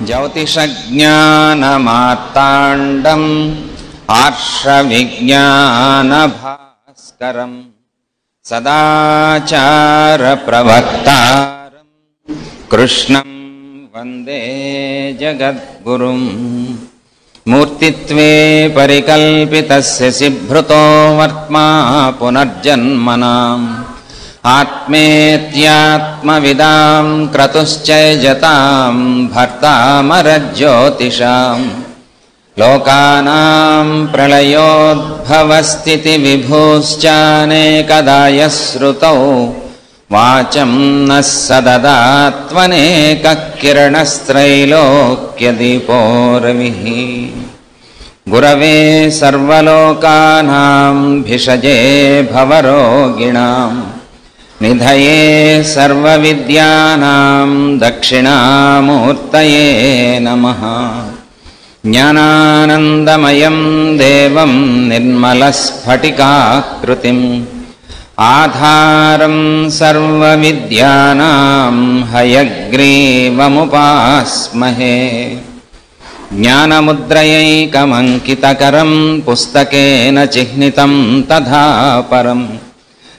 జ్యోతిషజ్ఞానమార్తాండం ఆర్షవిజ్ఞానభాస్కరం సదాచారప్రవక్తారం కృష్ణం వందే జగద్గురుం. మూర్తిత్వే పరికల్పితస్య సిభృతో వర్త్మా పునర్జన్మనాం ఆత్మేత్యాత్మవిదాం క్రతుశ్చైజతాం భర్తామరజ్యోతిషాం లోకానాం ప్రళయోద్భవస్థితి విభూశ్చానేకదా యశ్రుతౌ వాచం నః సదదాత్మనేకః కిరణస్త్రైలోక్యదీపో రవిః. గురవే సర్వలోకానాం భిషజే భవరోగిణాం నిధయే సర్వవిద్యానాం దక్షిణామూర్తయే నమః. జ్ఞానానందమయం దేవం నిర్మలస్ఫటికాకృతిం ఆధారం సర్వవిద్యానాం హయగ్రీవముపాస్మహే. జ్ఞానముద్రయైకమంకితకరం పుస్తకేన చిహ్నితం తథా పరం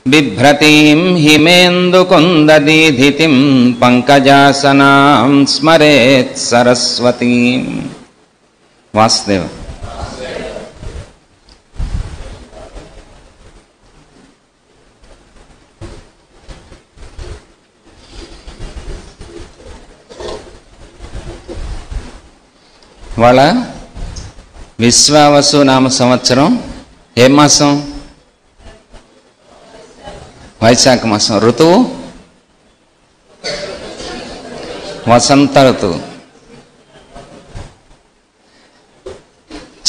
బిభ్రతీం హిమేందుకుందదీధితిం పంకజాసనాం స్మరేత్ సరస్వతీం. వాసుదేవ. వాళ్ళ విశ్వావసు నామ సంవత్సరం ఏ మాసం? వైశాఖ మాసం. ఋతువు వసంత ఋతువు.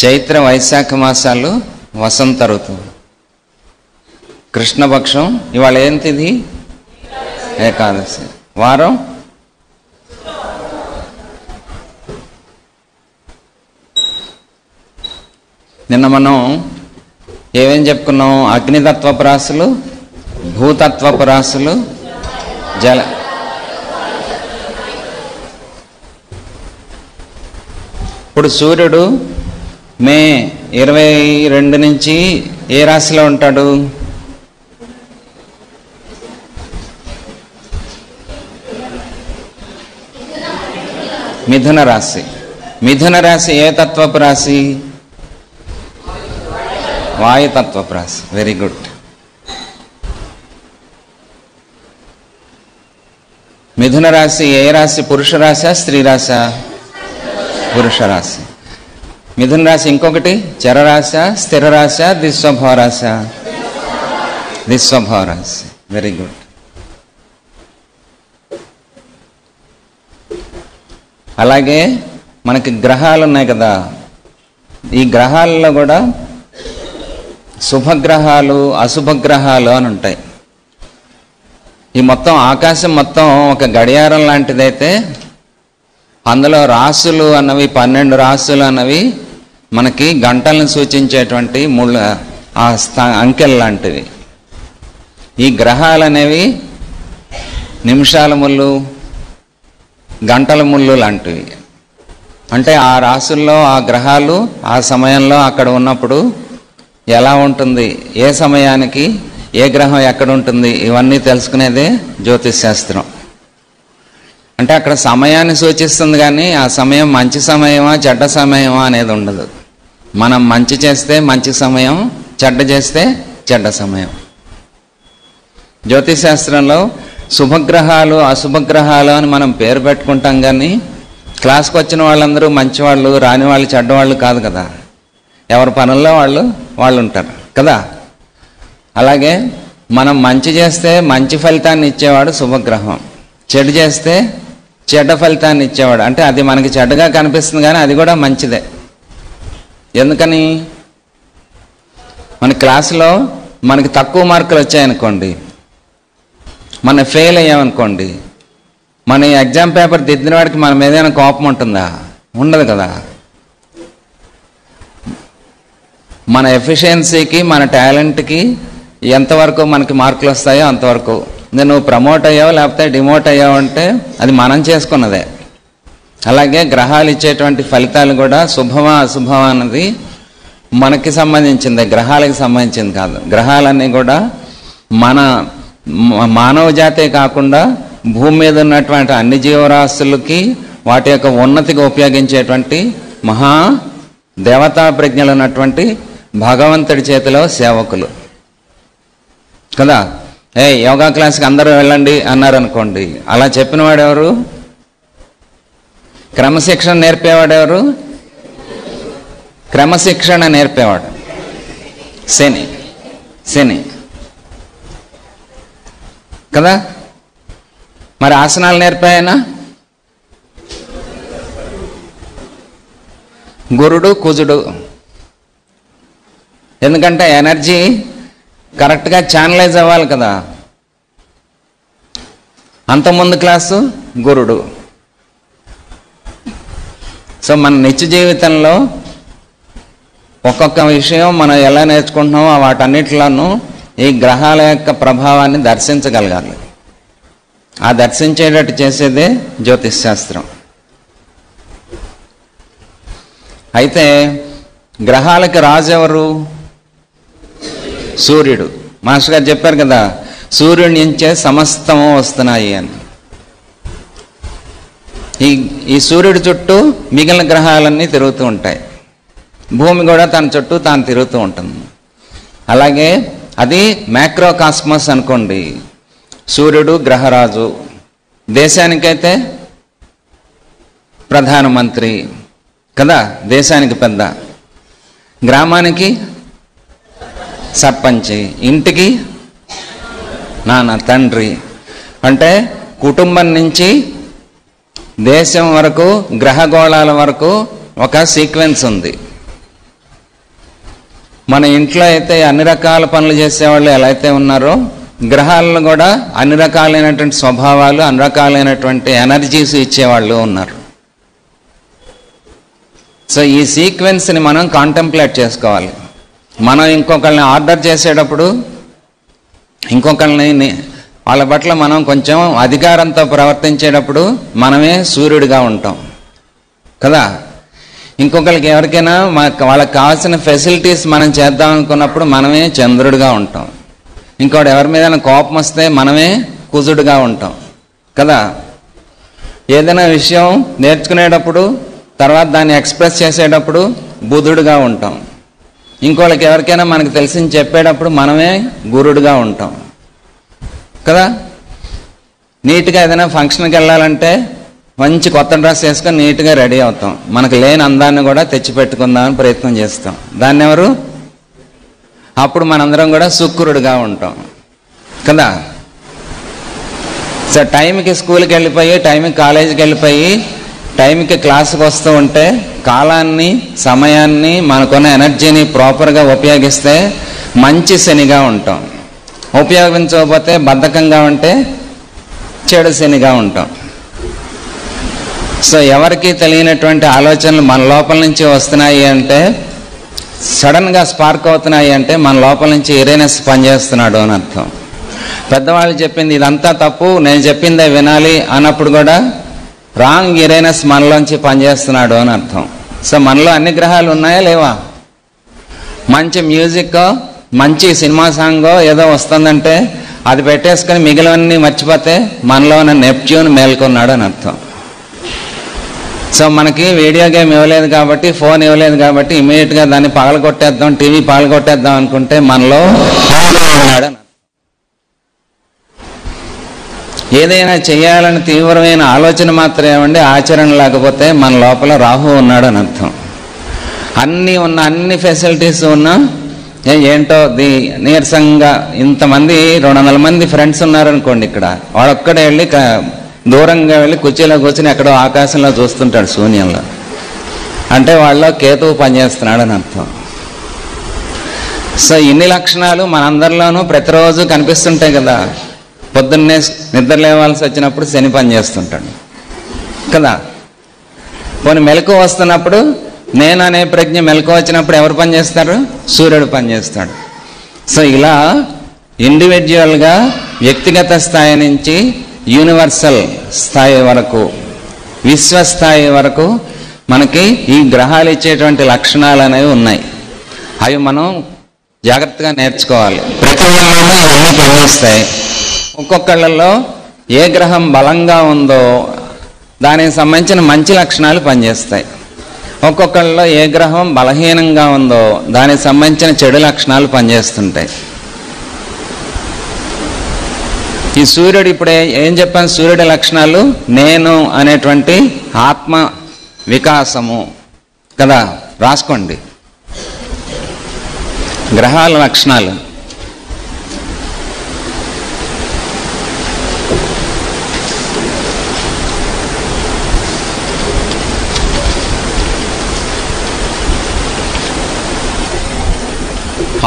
చైత్ర వైశాఖ మాసాలు వసంత ఋతువు. కృష్ణపక్షం. ఇవాళ ఏం తిథి? ఏకాదశి. వారం నిన్న మనం ఏమేం చెప్పుకున్నాం? అగ్నితత్వపు రాశులు, భూతత్వపు రాశులు, జల. ఇప్పుడు సూర్యుడు మే 22 నుంచి ఏ రాశిలో ఉంటాడు? మిథున రాశి. మిథున రాశి ఏ తత్వపు రాశి? వాయుతత్వపు రాశి. Very good. మిథున రాశి ఏ రాశి? పురుష రాశ, స్త్రీ రాశ? పురుష రాశి. మిథున రాశి ఇంకొకటి చరరాశ, స్థిర రాశ, దిస్వభావ రాశ? దిస్వభావ రాశి. Very good. అలాగే మనకి గ్రహాలు ఉన్నాయి కదా, ఈ గ్రహాలలో కూడా శుభగ్రహాలు, అశుభగ్రహాలు అని ఉంటాయి. ఈ మొత్తం ఆకాశం మొత్తం ఒక గడియారం లాంటిదైతే అందులో రాసులు అన్నవి 12 రాసులు అన్నవి మనకి గంటలను సూచించేటువంటి అంకెల్ లాంటివి. ఈ గ్రహాలు అనేవి నిమిషాల ముళ్ళు, గంటల ముళ్ళు లాంటివి. అంటే ఆ రాసుల్లో ఆ గ్రహాలు ఆ సమయంలో అక్కడ ఉన్నప్పుడు ఎలా ఉంటుంది, ఏ సమయానికి ఏ గ్రహం ఎక్కడ ఉంటుంది, ఇవన్నీ తెలుసుకునేదే జ్యోతిష్ శాస్త్రం. అంటే అక్కడ సమయాన్ని సూచిస్తుంది కానీ ఆ సమయం మంచి సమయమా చెడ్డ సమయమా అనేది ఉండదు. మనం మంచి చేస్తే మంచి సమయం, చెడ్డ చేస్తే చెడ్డ సమయం. జ్యోతిష్ శాస్త్రంలో శుభగ్రహాలు, అశుభగ్రహాలు అని మనం పేరు పెట్టుకుంటాం కానీ క్లాస్కి వచ్చిన వాళ్ళందరూ మంచివాళ్ళు, రాని వాళ్ళు చెడ్డవాళ్ళు కాదు కదా. ఎవరి పనుల్లో వాళ్ళు ఉంటారు కదా. అలాగే మనం మంచి చేస్తే మంచి ఫలితాన్ని ఇచ్చేవాడు శుభగ్రహం, చెడు చేస్తే చెడ్డ ఫలితాన్ని ఇచ్చేవాడు. అంటే అది మనకి చెడ్డగా కనిపిస్తుంది కానీ అది కూడా మంచిదే. ఎందుకని? మన క్లాసులో మనకి తక్కువ మార్కులు వచ్చాయనుకోండి, మనం ఫెయిల్ అయ్యామనుకోండి, మన ఎగ్జామ్ పేపర్ దిద్దిన వాడికి మనం ఏదైనా కోపం ఉంటుందా? ఉండదు కదా. మన ఎఫిషియన్సీకి, మన టాలెంట్కి ఎంతవరకు మనకి మార్కులు వస్తాయో అంతవరకు. నువ్వు ప్రమోట్ అయ్యావు లేకపోతే డిమోట్ అయ్యావు అంటే అది మనం చేసుకున్నదే. అలాగే గ్రహాలు ఇచ్చేటువంటి ఫలితాలు కూడా శుభమా అశుభమా అన్నది మనకి సంబంధించింది, గ్రహాలకు సంబంధించింది కాదు. గ్రహాలన్నీ కూడా మన మానవ జాతే కాకుండా భూమి మీద ఉన్నటువంటి అన్ని జీవరాశులకి వాటి యొక్క ఉన్నతికి ఉపయోగించేటువంటి మహా దేవతా ప్రజ్ఞలు ఉన్నటువంటి భగవంతుడి చేతిలో సేవకులు కదా. యోగా క్లాస్కి అందరూ వెళ్ళండి అన్నారనుకోండి, అలా చెప్పిన వాడెవరు? క్రమశిక్షణ నేర్పేవాడెవరు? క్రమశిక్షణ నేర్పేవాడు శని కదా. మరి ఆసనాలు నేర్పాయన గురుడు కుజుడు. ఎందుకంటే ఎనర్జీ కరెక్ట్గా ఛానలైజ్ అవ్వాలి కదా. అంతకుముందు క్లాసు గురుడు. సో మన నిత్య జీవితంలో ఒక్కొక్క విషయం మనం ఎలా నేర్చుకుంటున్నామో వాటన్నిటిలోనూ ఈ గ్రహాల యొక్క ప్రభావాన్ని దర్శించగలగాలి. ఆ దర్శించేటట్టు చేసేదే జ్యోతిష్ శాస్త్రం. అయితే గ్రహాలకి రాజు ఎవరు? సూర్యుడు. మాస్టర్ గారు చెప్పారు కదా, సూర్యుడి నుంచే సమస్తము వస్తున్నాయి అని. ఈ సూర్యుడి చుట్టూ మిగిలిన గ్రహాలన్నీ తిరుగుతూ ఉంటాయి. భూమి కూడా తన చుట్టూ తాను తిరుగుతూ ఉంటుంది. అలాగే అది మ్యాక్రో కాస్మస్ అనుకోండి. సూర్యుడు గ్రహరాజు, దేశానికైతే ప్రధానమంత్రి కదా, దేశానికి పెద్ద, గ్రామానికి సర్పంచి, ఇంటికి నాన్న తండ్రి. అంటే కుటుంబం నుంచి దేశం వరకు గ్రహగోళాల వరకు ఒక సీక్వెన్స్ ఉంది. మన ఇంట్లో అయితే అన్ని రకాల పనులు చేసేవాళ్ళు ఎలా అయితే ఉన్నారో, గ్రహాలను కూడా అన్ని రకాలైనటువంటి స్వభావాలు, అన్ని రకాలైనటువంటి ఎనర్జీస్ ఇచ్చేవాళ్ళు ఉన్నారు. సో ఈ సీక్వెన్స్ని మనం కాంటెంప్లేట్ చేసుకోవాలి. మనం ఇంకొకరిని ఆర్డర్ చేసేటప్పుడు, ఇంకొకరిని వాళ్ళ పట్ల మనం కొంచెం అధికారంతో ప్రవర్తించేటప్పుడు మనమే సూర్యుడిగా ఉంటాం కదా. ఇంకొకరికి ఎవరికైనా వాళ్ళకి కావాల్సిన ఫెసిలిటీస్ మనం చేద్దాం అనుకున్నప్పుడు మనమే చంద్రుడిగా ఉంటాం. ఇంకోటి ఎవరి మీద కోపం వస్తే మనమే కుజుడుగా ఉంటాం కదా. ఏదైనా విషయం నేర్చుకునేటప్పుడు తర్వాత దాన్ని ఎక్స్ప్రెస్ చేసేటప్పుడు బుధుడుగా ఉంటాం. ఇంకోళ్ళకి ఎవరికైనా మనకు తెలిసింది చెప్పేటప్పుడు మనమే గురుడుగా ఉంటాం కదా. నీట్గా ఏదైనా ఫంక్షన్కి వెళ్ళాలంటే మంచి కొత్త డ్రెస్ వేసుకొని నీట్గా రెడీ అవుతాం. మనకు లేని అందాన్ని కూడా తెచ్చిపెట్టుకుందామని ప్రయత్నం చేస్తాం. దాన్ని ఎవరు? అప్పుడు మనందరం కూడా శుక్రుడుగా ఉంటాం కదా. సో టైంకి స్కూల్కి వెళ్ళిపోయి, టైంకి కాలేజీకి వెళ్ళిపోయి, టైంకి క్లాసుకి వస్తూ ఉంటే కాలాన్ని, సమయాన్ని, మనకున్న ఎనర్జీని ప్రాపర్గా ఉపయోగిస్తే మంచి శనిగా ఉంటాం. ఉపయోగించకపోతే బద్ధకంగా ఉంటే చెడు శనిగా ఉంటాం. సో ఎవరికి తెలియనటువంటి ఆలోచనలు మన లోపల నుంచి వస్తున్నాయి అంటే, సడన్గా స్పార్క్ అవుతున్నాయి అంటే మన లోపల నుంచి యురేనస్ పనిచేస్తున్నాడు అని అర్థం. పెద్దవాళ్ళు చెప్పింది ఇదంతా తప్పు, నేను చెప్పిందే వినాలి అన్నప్పుడు కూడా రాంగ్ యురేనస్ మనలోంచి పనిచేస్తున్నాడు అని అర్థం. సో మనలో అన్ని గ్రహాలు ఉన్నాయా లేవా? మంచి మ్యూజిక్, మంచి సినిమా సాంగో ఏదో వస్తుందంటే అది పెట్టేసుకొని మిగిలినవన్నీ మర్చిపోతే మనలో ఉన్న నెప్ట్యూన్ మేల్కొన్నాడు అని అర్థం. సో మనకి వీడియో గేమ్ ఇవ్వలేదు కాబట్టి, ఫోన్ ఇవ్వలేదు కాబట్టి ఇమీడియట్గా దాన్ని పగలగొట్టేద్దాం, టీవీ పగలగొట్టేద్దాం అనుకుంటే మనలో ఉన్నాడు. ఏదైనా చేయాలని తీవ్రమైన ఆలోచన మాత్రమే ఉండి ఆచరణ లేకపోతే మన లోపల రాహు ఉన్నాడు అని అర్థం. అన్ని ఫెసిలిటీస్ ఉన్నా ఏంటో నీరసంగా, ఇంతమంది 200 మంది ఫ్రెండ్స్ ఉన్నారనుకోండి, ఇక్కడ వాడొక్కడే వెళ్ళి దూరంగా వెళ్ళి కుర్చీలో కూర్చొని ఎక్కడో ఆకాశంలో చూస్తుంటాడు శూన్యంలో, అంటే వాళ్ళలో కేతువు పనిచేస్తున్నాడు అని అర్థం. సో ఇన్ని లక్షణాలు మనందరిలోనూ ప్రతిరోజు కనిపిస్తుంటాయి కదా. పొద్దున్నే నిద్ర లేవాల్సి వచ్చినప్పుడు శని పనిచేస్తుంటాడు కదా. పోనీ మెలకు వస్తున్నప్పుడు, నేను అనే ప్రజ్ఞ మెలకు వచ్చినప్పుడు ఎవరు పనిచేస్తారు? సూర్యుడు పనిచేస్తాడు. సో ఇలా ఇండివిజువల్గా వ్యక్తిగత స్థాయి నుంచి యూనివర్సల్ స్థాయి వరకు విశ్వస్థాయి వరకు మనకి ఈ గ్రహాలు ఇచ్చేటువంటి లక్షణాలు అనేవి ఉన్నాయి. అవి మనం జాగ్రత్తగా నేర్చుకోవాలి. ప్రతి వాళ్ళలోనూ ఇవన్నీ ప్రవహిస్తాయి. ఒక్కొక్కళ్ళలో ఏ గ్రహం బలంగా ఉందో దానికి సంబంధించిన మంచి లక్షణాలు పనిచేస్తాయి. ఒక్కొక్కళ్ళలో ఏ గ్రహం బలహీనంగా ఉందో దానికి సంబంధించిన చెడు లక్షణాలు పనిచేస్తుంటాయి. ఈ సూర్యుడు ఇప్పుడే ఏం చెప్పాను? సూర్యుడి లక్షణాలు నేను అనేటువంటి ఆత్మ వికాసము కదా, రాసుకోండి. గ్రహాల లక్షణాలు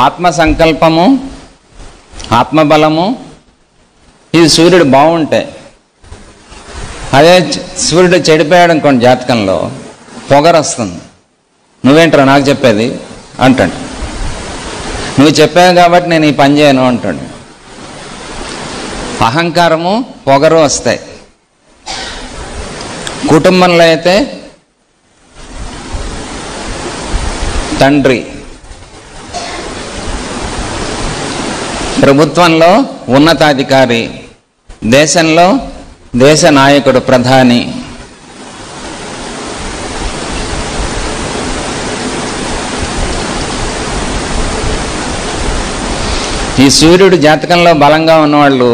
ఆత్మ సంకల్పము, ఆత్మబలము. ఇది సూర్యుడు బాగుంటే. అదే సూర్యుడు చెడిపోయాడు అనుకోండి జాతకంలో, పొగరు వస్తుంది. నువ్వేంట్రా నాకు చెప్పేది అంటాడు. నువ్వు చెప్పావు కాబట్టి నేను ఈ పని చేయను అంటాడు. అహంకారము, పొగరు వస్తాయి. కుటుంబంలో అయితే తండ్రి, ప్రభుత్వంలో ఉన్నతాధికారి, దేశంలో దేశ నాయకుడు, ప్రధాని. ఈ సూర్యుడు జాతకంలో బలంగా ఉన్నవాళ్ళు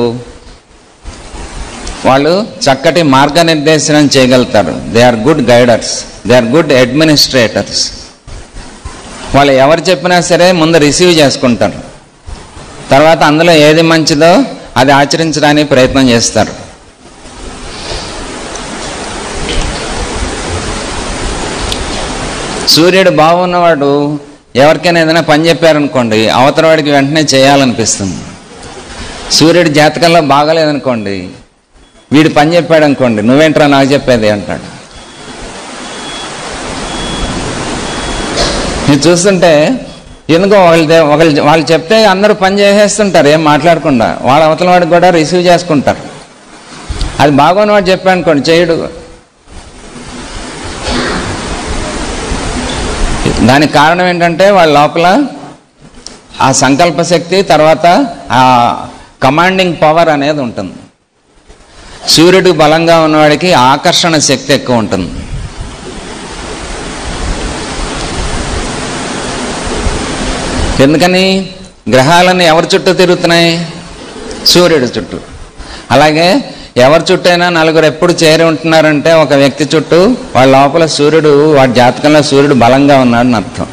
చక్కటి మార్గనిర్దేశనం చేయగలుగుతారు. They are good guiders, they are good administrators. వాళ్ళు ఎవరు చెప్పినా సరే ముందు రిసీవ్ చేసుకుంటారు. తర్వాత అందులో ఏది మంచిదో అది ఆచరించడానికి ప్రయత్నం చేస్తారు. సూర్యుడు బాగున్నవాడు ఎవరికైనా ఏదైనా పని చెప్పారనుకోండి, అవతల వాడికి వెంటనే చేయాలనిపిస్తుంది. సూర్యుడి జాతకంలో బాగలేదనుకోండి, వీడు పని చెప్పాడు అనుకోండి, నువ్వేంట్రా నాకు చెప్పేది అంటాడు. ఇది చూస్తుంటే ఎందుకో వాళ్ళు చెప్తే అందరూ పని చేసేస్తుంటారు ఏం మాట్లాడకుండా. వాళ్ళ అవతల వాడికి కూడా రిసీవ్ చేసుకుంటారు. అది బాగోని వాడు చెప్పాడు అనుకోండి, చేయడు. దానికి కారణం ఏంటంటే వాళ్ళ లోపల ఆ సంకల్ప శక్తి, తర్వాత ఆ కమాండింగ్ పవర్ అనేది ఉంటుంది. సూర్యుడు బలంగా ఉన్నవాడికి ఆకర్షణ శక్తి ఎక్కువ ఉంటుంది. ఎందుకని? గ్రహాలన్నీ ఎవరి చుట్టూ తిరుగుతున్నాయి? సూర్యుడి చుట్టూ. అలాగే ఎవరి చుట్టూ అయినా నలుగురు ఎప్పుడు చేరి ఉంటున్నారంటే ఒక వ్యక్తి చుట్టూ వాళ్ళ లోపల సూర్యుడు, వాడి జాతకంలో సూర్యుడు బలంగా ఉన్నాడని అర్థం.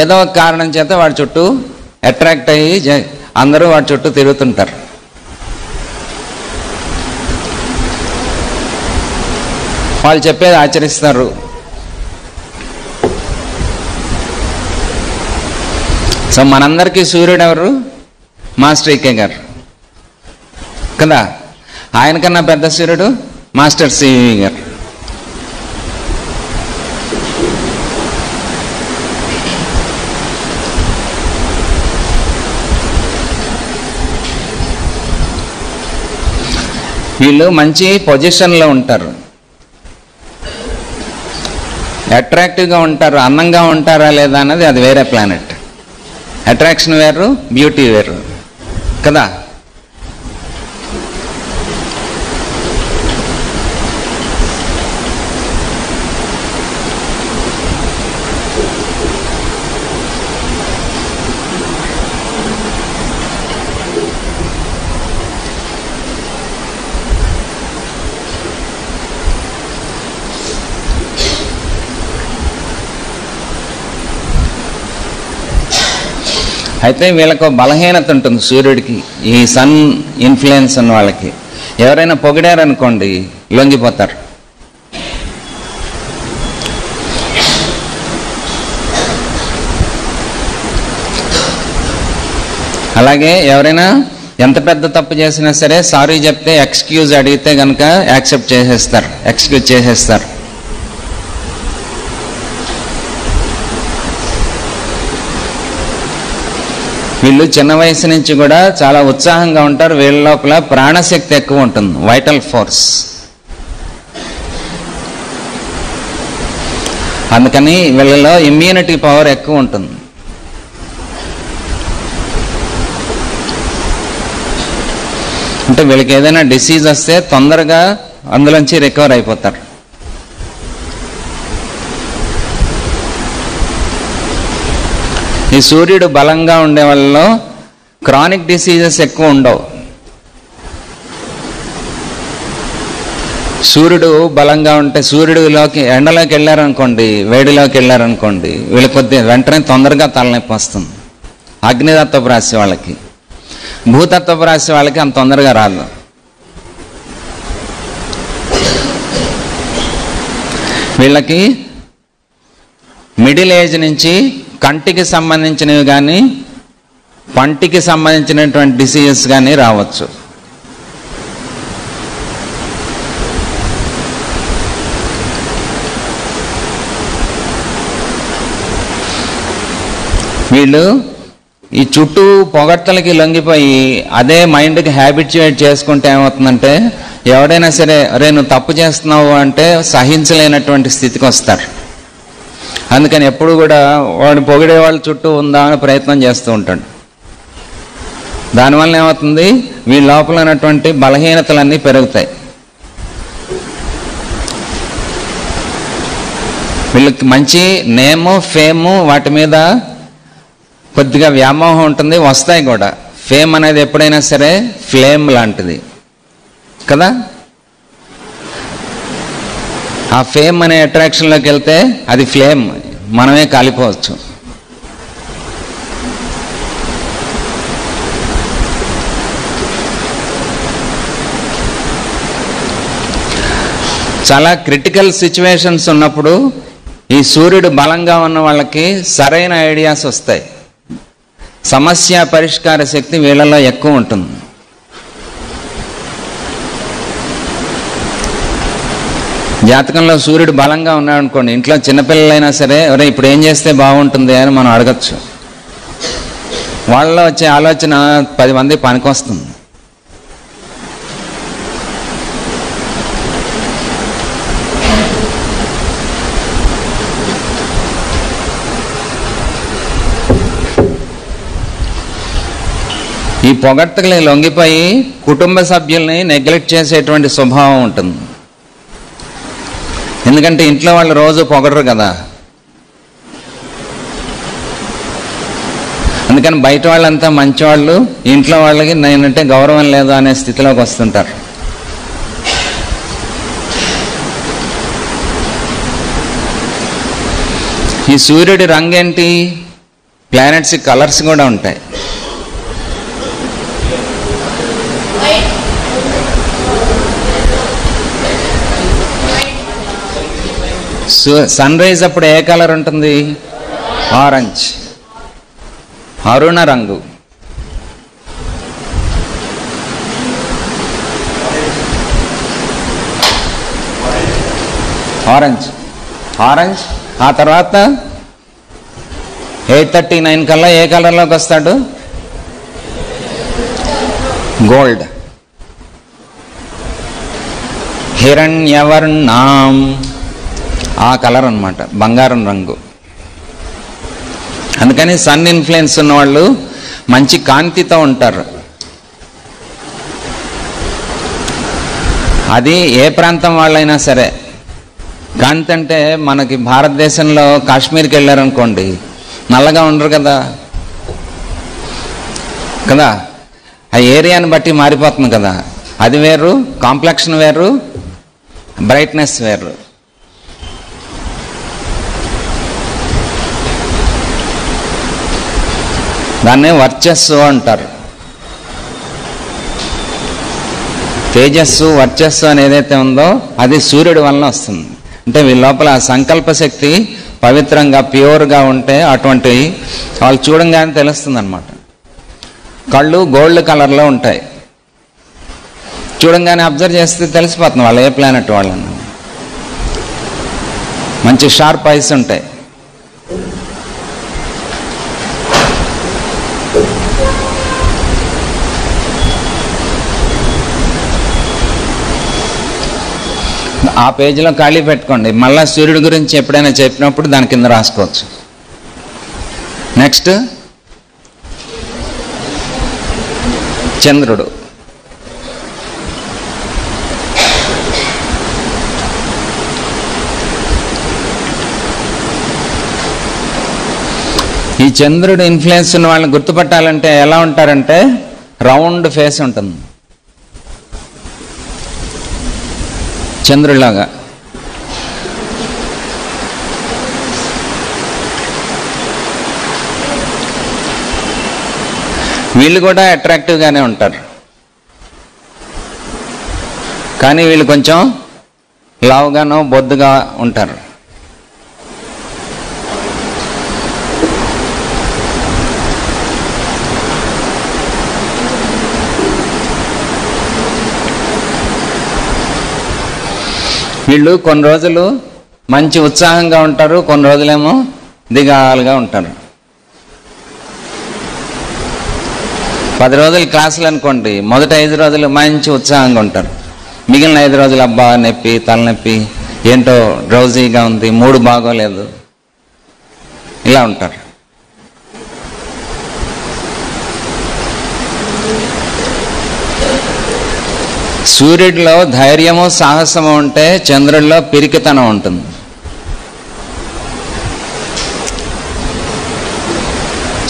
ఏదో ఒక కారణం చేత వాడి చుట్టూ అట్రాక్ట్ అయ్యి అందరూ వాడి చుట్టూ తిరుగుతుంటారు. వాళ్ళు చెప్పేది ఆచరిస్తారు. సో మనందరికీ సూర్యుడు ఎవరు? మాస్టర్ ఈకే గారు కదా. ఆయన కన్నా పెద్ద సూర్యుడు మాస్టర్ సివి గారు. వీళ్ళు మంచి పొజిషన్లో ఉంటారు, అట్రాక్టివ్గా ఉంటారు. అందంగా ఉంటారా లేదా అన్నది అది వేరే ప్లానెట్. అట్రాక్షన్ వేరు, బ్యూటీ వేరు కదా. అయితే వీళ్ళకు బలహీనత ఉంటుంది సూర్యుడికి. ఈ సన్ ఇన్ఫ్లుయెన్స్ ఉన్న వాళ్ళకి ఎవరైనా పొగిడారనుకోండి లొంగిపోతారు. అలాగే ఎవరైనా ఎంత పెద్ద తప్పు చేసినా సరే సారీ చెప్తే, ఎక్స్క్యూజ్ అడిగితే కనుక యాక్సెప్ట్ చేసేస్తారు, ఎక్స్క్యూజ్ చేసేస్తారు. వీళ్ళు చిన్న వయసు నుంచి కూడా చాలా ఉత్సాహంగా ఉంటారు. వీళ్ళ లోపల ప్రాణశక్తి ఎక్కువ ఉంటుంది, వైటల్ ఫోర్స్. అందుకని వీళ్ళలో ఇమ్యూనిటీ పవర్ ఎక్కువ ఉంటుంది. అంటే వీళ్ళకి ఏదైనా డిసీజ్ వస్తే తొందరగా అందులోంచి రికవర్ అయిపోతారు. ఈ సూర్యుడు బలంగా ఉండే వాళ్ళలో క్రానిక్ డిసీజెస్ ఎక్కువ ఉండవు. సూర్యుడు బలంగా ఉంటే సూర్యుడిలోకి ఎండలోకి వెళ్ళారనుకోండి, వేడిలోకి వెళ్ళారనుకోండి, వీళ్ళకి కొద్దిగా వెంటనే తొందరగా తలనొప్పి వస్తుంది. అగ్నితత్వపు రాశి వాళ్ళకి, భూతత్వపు రాశి వాళ్ళకి అంత తొందరగా రాదు. వీళ్ళకి మిడిల్ ఏజ్ నుంచి కంటికి సంబంధించినవి కానీ పంటికి సంబంధించినటువంటి డిసీజెస్ కానీ రావచ్చు. వీళ్ళు ఈ చుట్టూ పొగడ్తలకి లొంగిపోయి అదే మైండ్కి హ్యాబిచ్యుయేట్ చేసుకుంటే ఏమవుతుందంటే, ఎవడైనా సరే అరే నువ్వు తప్పు చేస్తున్నావు అంటే సహించలేనటువంటి స్థితికి వస్తారు. అందుకని ఎప్పుడు కూడా వాడు పొగిడే వాళ్ళ చుట్టూ ఉందామని ప్రయత్నం చేస్తూ ఉంటాడు. దానివల్ల ఏమవుతుంది, వీళ్ళ లోపల ఉన్నటువంటి బలహీనతలన్నీ పెరుగుతాయి. వీళ్ళకి మంచి నేము ఫేము వాటి మీద కొద్దిగా వ్యామోహం ఉంటుంది, వస్తాయి కూడా. ఫేమ్ అనేది ఎప్పుడైనా సరే ఫ్లేమ్ లాంటిది కదా. ఆ ఫేమ్ అనే అట్రాక్షన్లోకి వెళ్తే అది ఫ్లేమ్, మనమే కాలిపోవచ్చు. చాలా క్రిటికల్ సిచ్యువేషన్స్ ఉన్నప్పుడు ఈ సూర్యుడు బలంగా ఉన్న వాళ్ళకి సరైన ఐడియాస్ వస్తాయి. సమస్య పరిష్కార శక్తి వీళ్ళలో ఎక్కువ ఉంటుంది. జాతకంలో సూర్యుడు బలంగా ఉన్నాడు అనుకోండి, ఇంట్లో చిన్నపిల్లలైనా సరే ఎవరైనా ఇప్పుడు ఏం చేస్తే బాగుంటుంది అని మనం అడగచ్చు. వాళ్ళలో వచ్చే ఆలోచన 10 మంది పనికొస్తుంది. ఈ పొగడ్తకి లొంగిపోయి కుటుంబ సభ్యుల్ని నెగ్లెక్ట్ చేసేటువంటి స్వభావం ఉంటుంది. ఎందుకంటే ఇంట్లో వాళ్ళు రోజు పొగడరు కదా. అందుకని బయట వాళ్ళంతా మంచివాళ్ళు, ఇంట్లో వాళ్ళకి నేనంటే గౌరవం లేదు అనే స్థితిలోకి వస్తుంటారు. ఈ సూర్యుడి రంగేంటి, ప్లానెట్స్ కలర్స్ కూడా ఉంటాయి. సన్ రైజ్ అప్పుడు ఏ కలర్ ఉంటుంది, ఆరెంజ్, అరుణ రంగు. ఆరెంజ్ ఆరెంజ్ ఆ తర్వాత 8:39 కల్లా ఏ కలర్లోకి వస్తాడు, గోల్డ్, హిరణ్యవర్ణం, ఆ కలర్ అన్నమాట, బంగారం రంగు. అందుకని సన్ ఇన్ఫ్లుయెన్స్ ఉన్నవాళ్ళు మంచి కాంతితో ఉంటారు. అది ఏ ప్రాంతం వాళ్ళైనా సరే. కాంతి అంటే మనకి భారతదేశంలో కాశ్మీర్కి వెళ్ళారనుకోండి నల్లగా ఉండరు కదా కదా, ఆ ఏరియాని బట్టి మారిపోతుంది కదా. అది వేరు, కాంప్లెక్షన్ వేరు, బ్రైట్నెస్ వేరు. దాన్నే వర్చస్సు అంటారు. తేజస్సు వర్చస్సు అని ఏదైతే ఉందో అది సూర్యుడి వలన వస్తుంది. అంటే వీళ్ళ లోపల సంకల్ప శక్తి పవిత్రంగా ప్యూర్గా ఉంటే అటువంటి వాళ్ళు చూడంగానే తెలుస్తుంది అన్నమాట. కళ్ళు గోల్డ్ కలర్లో ఉంటాయి, చూడంగానే అబ్జర్వ్ చేస్తే తెలిసిపోతుంది వాళ్ళు ఏ ప్లానెట్ వాళ్ళని. మంచి షార్ప్ ఐస్ ఉంటాయి. ఆ పేజీలో ఖాళీ పెట్టుకోండి, మళ్ళీ సూర్యుడి గురించి ఎప్పుడైనా చెప్పినప్పుడు దాని కింద రాసుకోవచ్చు. నెక్స్ట్ చంద్రుడు. ఈ చంద్రుడు ఇన్ఫ్లుయెన్స్ ఉన్న వాళ్ళని గుర్తుపట్టాలంటే ఎలా ఉంటారంటే రౌండ్ ఫేస్ ఉంటుంది చంద్రుడిలాగా. వీళ్ళు కూడా అట్రాక్టివ్గానే ఉంటారు, కానీ వీళ్ళు కొంచెం లావుగానో బొద్దుగా ఉంటారు. వీళ్ళు కొన్ని రోజులు మంచి ఉత్సాహంగా ఉంటారు, కొన్ని రోజులేమో దిగాలుగా ఉంటారు. 10 రోజులు క్లాసులు అనుకోండి, మొదటి 5 రోజులు మంచి ఉత్సాహంగా ఉంటారు, మిగిలిన 5 రోజులు అబ్బా నొప్పి, తలనొప్పి, ఏంటో డ్రౌజీగా ఉంది, మూడు బాగోలేదు, ఇలా ఉంటారు. సూర్యుడిలో ధైర్యము సాహసము ఉంటే చంద్రుడిలో పిరికితనం ఉంటుంది.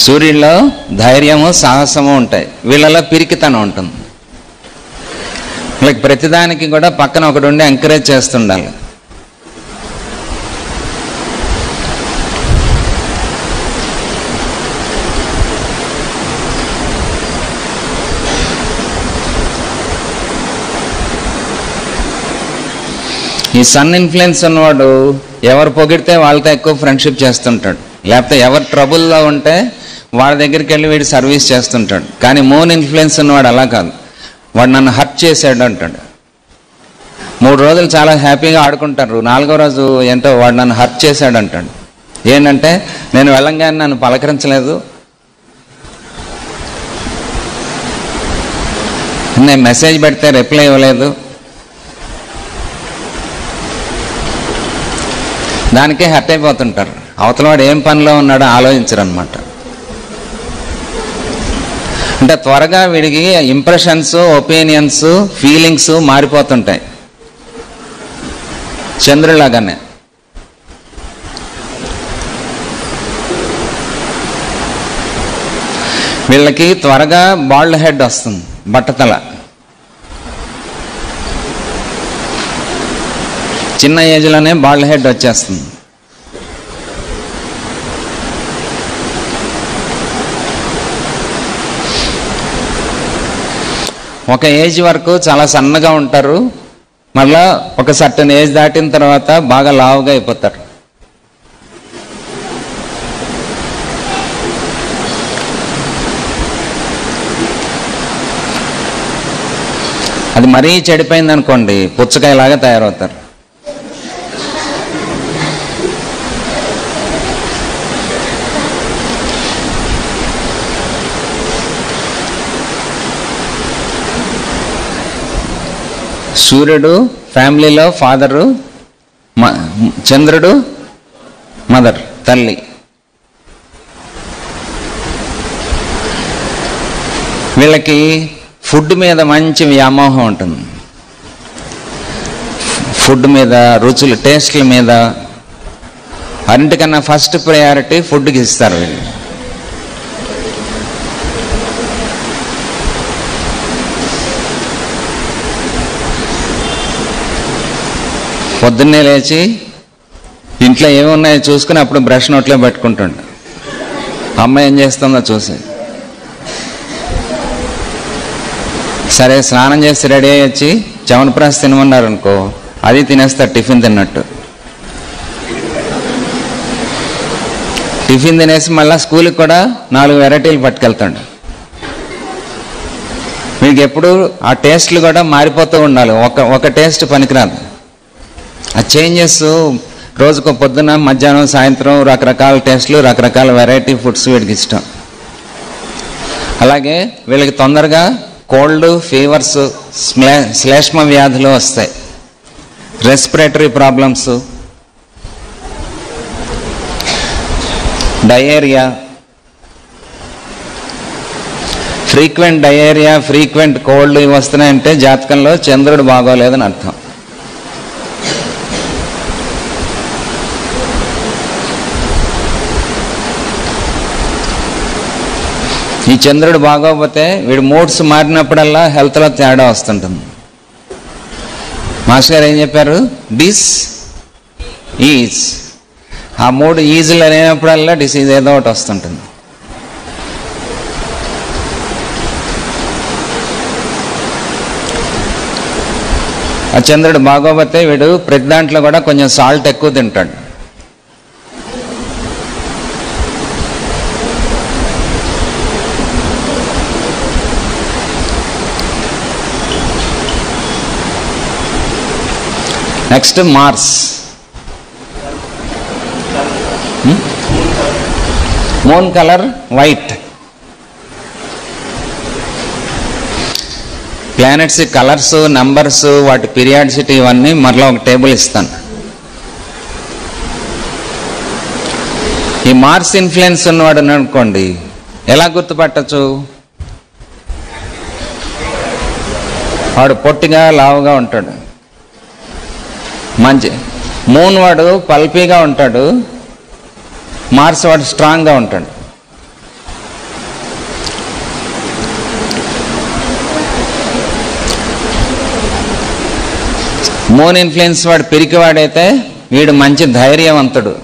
సూర్యుడిలో ధైర్యము సాహసము ఉంటాయి, వీళ్ళలో పిరికితనం ఉంటుంది. వీళ్ళకి ప్రతిదానికి కూడా పక్కన ఒకడు ఉండి ఎంకరేజ్ చేస్తుండాలి. ఈ సన్ ఇన్ఫ్లుయెన్స్ ఉన్నవాడు ఎవరు పొగిడితే వాళ్ళతో ఎక్కువ ఫ్రెండ్షిప్ చేస్తుంటాడు, లేకపోతే ఎవరు ట్రబుల్లో ఉంటే వాళ్ళ దగ్గరికి వెళ్ళి వీడు సర్వీస్ చేస్తుంటాడు. కానీ మూన్ ఇన్ఫ్లుయెన్స్ ఉన్నవాడు అలా కాదు, వాడు నన్ను హర్ట్ చేశాడు అంటాడు. 3 రోజులు చాలా హ్యాపీగా ఆడుకుంటారు, 4వ రోజు ఏంటో వాడు నన్ను హర్ట్ చేశాడు అంటాడు. ఏంటంటే నేను వెళ్ళంగానే నన్ను పలకరించలేదు, నేను మెసేజ్ పెడితే రిప్లై ఇవ్వలేదు, దానికే హర్ట్ అయిపోతుంటారు. అవతల వాడు ఏం పనిలో ఉన్నాడో ఆలోచించరు అనమాట. అంటే త్వరగా వీడికి ఇంప్రెషన్స్, ఒపీనియన్స్, ఫీలింగ్స్ మారిపోతుంటాయి చంద్రులాగానే. వీళ్ళకి త్వరగా బాల్డ్ హెడ్ వస్తుంది, బట్టతల. చిన్న ఏజ్లోనే బాల్డ్ హెడ్ వచ్చేస్తుంది. ఒక ఏజ్ వరకు చాలా సన్నగా ఉంటారు, మళ్ళా ఒక సర్టన్ ఏజ్ దాటిన తర్వాత బాగా లావుగా అయిపోతారు. అది మరీ చెడిపోయింది అనుకోండి, పుచ్చకాయలాగా తయారవుతారు. సూర్యుడు ఫ్యామిలీలో ఫాదరు, చంద్రుడు మదర్, తల్లి. వీళ్ళకి ఫుడ్ మీద మంచి వ్యామోహం ఉంటుంది, ఫుడ్ మీద, రుచులు, టేస్ట్ల మీద. అన్నిటికన్నా ఫస్ట్ ప్రయారిటీ ఫుడ్కి ఇస్తారు వీళ్ళు. పొద్దున్నే లేచి ఇంట్లో ఏమున్నాయో చూసుకుని అప్పుడు బ్రష్ నోట్లో పెట్టుకుంటుండే, అమ్మ ఏం చేస్తుందో చూసి. సరే స్నానం చేసి రెడీ అయ్యి వచ్చి చవనప్రాస్ తినమన్నారు అనుకో, అది తినేస్తారు టిఫిన్ తిన్నట్టు. టిఫిన్ తినేసి మళ్ళీ స్కూల్కి కూడా 4 వెరైటీలు పట్టుకెళ్తాడు. మీకు ఎప్పుడు ఆ టేస్ట్లు కూడా మారిపోతూ ఉండాలి, ఒక టేస్ట్ పనికిరాదు. ఆ చేంజెస్ రోజుకు పొద్దున, మధ్యాహ్నం, సాయంత్రం రకరకాల టేస్ట్లు, రకరకాల వెరైటీ ఫుడ్స్ వీడికి ఇష్టం. అలాగే వీళ్ళకి తొందరగా కోల్డ్, ఫీవర్స్, శ్లేష్మ వ్యాధులు వస్తాయి. Respiratory problems, diarrhoea, frequent diarrhoea, frequent cold ఇవి వస్తున్నాయంటే జాతకంలో చంద్రుడు బాగోలేదని అర్థం. ఈ చంద్రుడు బాగోకపోతే వీడు మూడ్స్ మారినప్పుడల్లా హెల్త్లో తేడా వస్తుంటుంది. మాస్టర్ గారు ఏం చెప్పారు? డిస్ ఈజ్. ఆ మూడు ఈజీలో లేనప్పుడల్లా డిసీజ్ ఏదో ఒకటి వస్తుంటుంది. ఆ చంద్రుడు బాగోపోతే వీడు ప్రతి దాంట్లో కూడా కొంచెం సాల్ట్ ఎక్కువ తింటాడు. Next Mars. Moon colour white. Planets colours, numbers, వాటి పీరియాడిసిటీ ఇవన్నీ మరలా ఒక టేబుల్ ఇస్తాను. ఈ మార్స్ ఇన్ఫ్లుయెన్స్ ఉన్నవాడు అనుకోండి, ఎలా గుర్తుపట్టచ్చు? వాడు పొట్టిగా లావుగా ఉంటాడు. మంచి మూన్ వాడు పల్పీగా ఉంటాడు, మార్స్ వాడు స్ట్రాంగ్గా ఉంటాడు. మూన్ ఇన్ఫ్లుయెన్స్ వాడు పిరికివాడైతే వీడు మంచి ధైర్యవంతుడు,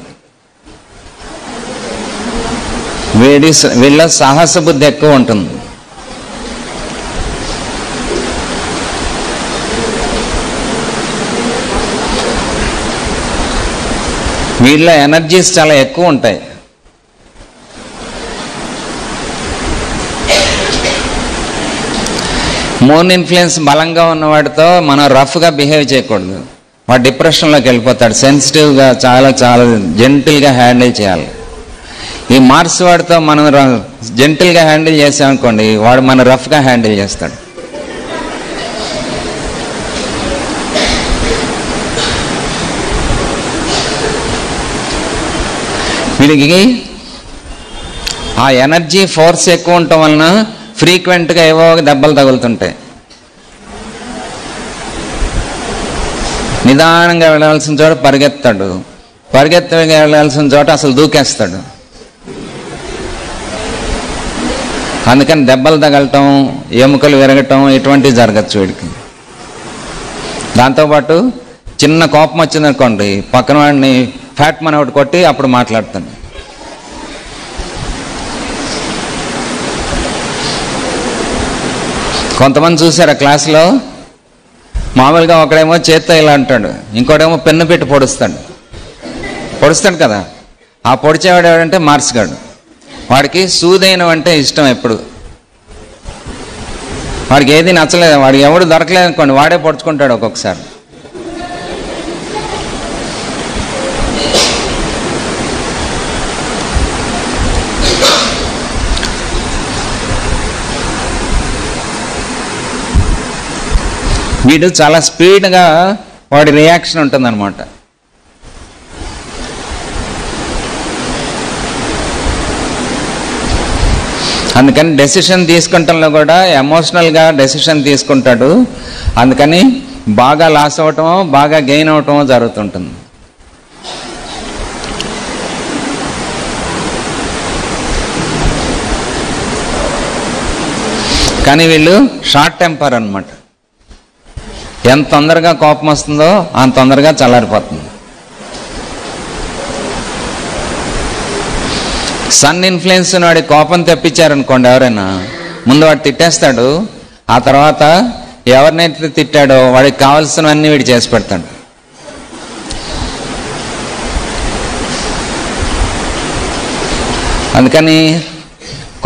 వీళ్ళ సాహస బుద్ధి ఎక్కువ ఉంటుంది. వీళ్ళ ఎనర్జీస్ చాలా ఎక్కువ ఉంటాయి. మూన్ ఇన్ఫ్లుయెన్స్ బలంగా ఉన్నవాడితో మనం రఫ్గా బిహేవ్ చేయకూడదు, వాడు డిప్రెషన్లోకి వెళ్ళిపోతాడు. సెన్సిటివ్గా చాలా చాలా జెంటిల్గా హ్యాండిల్ చేయాలి. ఈ మార్స్ వాడితో మనం జెంటిల్గా హ్యాండిల్ చేసామనుకోండి, వాడు మన రఫ్గా హ్యాండిల్ చేస్తాడు. వీడికి ఆ ఎనర్జీ ఫోర్స్ ఎక్కువ ఉండటం వలన ఫ్రీక్వెంట్గా ఏవో దెబ్బలు తగులుతుంటాయి. నిదానంగా వెళ్ళాల్సిన చోట పరిగెత్తాడు, పరిగెత్తగా వెళ్ళాల్సిన చోట అసలు దూకేస్తాడు. అందుకని దెబ్బలు తగలటం, ఎముకలు విరగటం ఇటువంటివి జరగచ్చు వీడికి. దాంతోపాటు చిన్న కోపం వచ్చిందనుకోండి, పక్కన వాడిని ఫ్యాట్ మన ఒకటి కొట్టి అప్పుడు మాట్లాడుతాను. కొంతమంది చూసారా క్లాసులో, మామూలుగా ఒకడేమో చేత్తో ఇలా అంటాడు, ఇంకోటేమో పెన్ను పెట్టి పొడుస్తాడు కదా. ఆ పొడిచేవాడు ఎవడంటే మార్స్ గాడు. వాడికి సూదైన అంటే ఇష్టం. ఎప్పుడు వాడికి ఏది నచ్చలేదు, వాడికి ఎవడు దొరకలేదు అనుకోండి, వాడే పొడుచుకుంటాడు ఒక్కొక్కసారి. వీడు చాలా స్పీడ్గా వాడి రియాక్షన్ ఉంటుందన్నమాట. అందుకని డెసిషన్ తీసుకుంటంలో కూడా ఎమోషనల్గా డెసిషన్ తీసుకుంటాడు. అందుకని బాగా లాస్ అవ్వటమో బాగా గెయిన్ అవ్వటమో జరుగుతుంటుంది. కానీ వీళ్ళు షార్ట్ టెంపర్ అన్నమాట. ఎంత తొందరగా కోపం వస్తుందో అంత తొందరగా చల్లారిపోతుంది. సన్ ఇన్ఫ్లుయెన్స్ వాడి కోపం తెప్పించారనుకోండి ఎవరైనా, ముందు వాడు తిట్టేస్తాడు, ఆ తర్వాత ఎవరినైతే తిట్టాడో వాడికి కావాల్సినవన్నీ వీడు చేసి పెడతాడు. అందుకని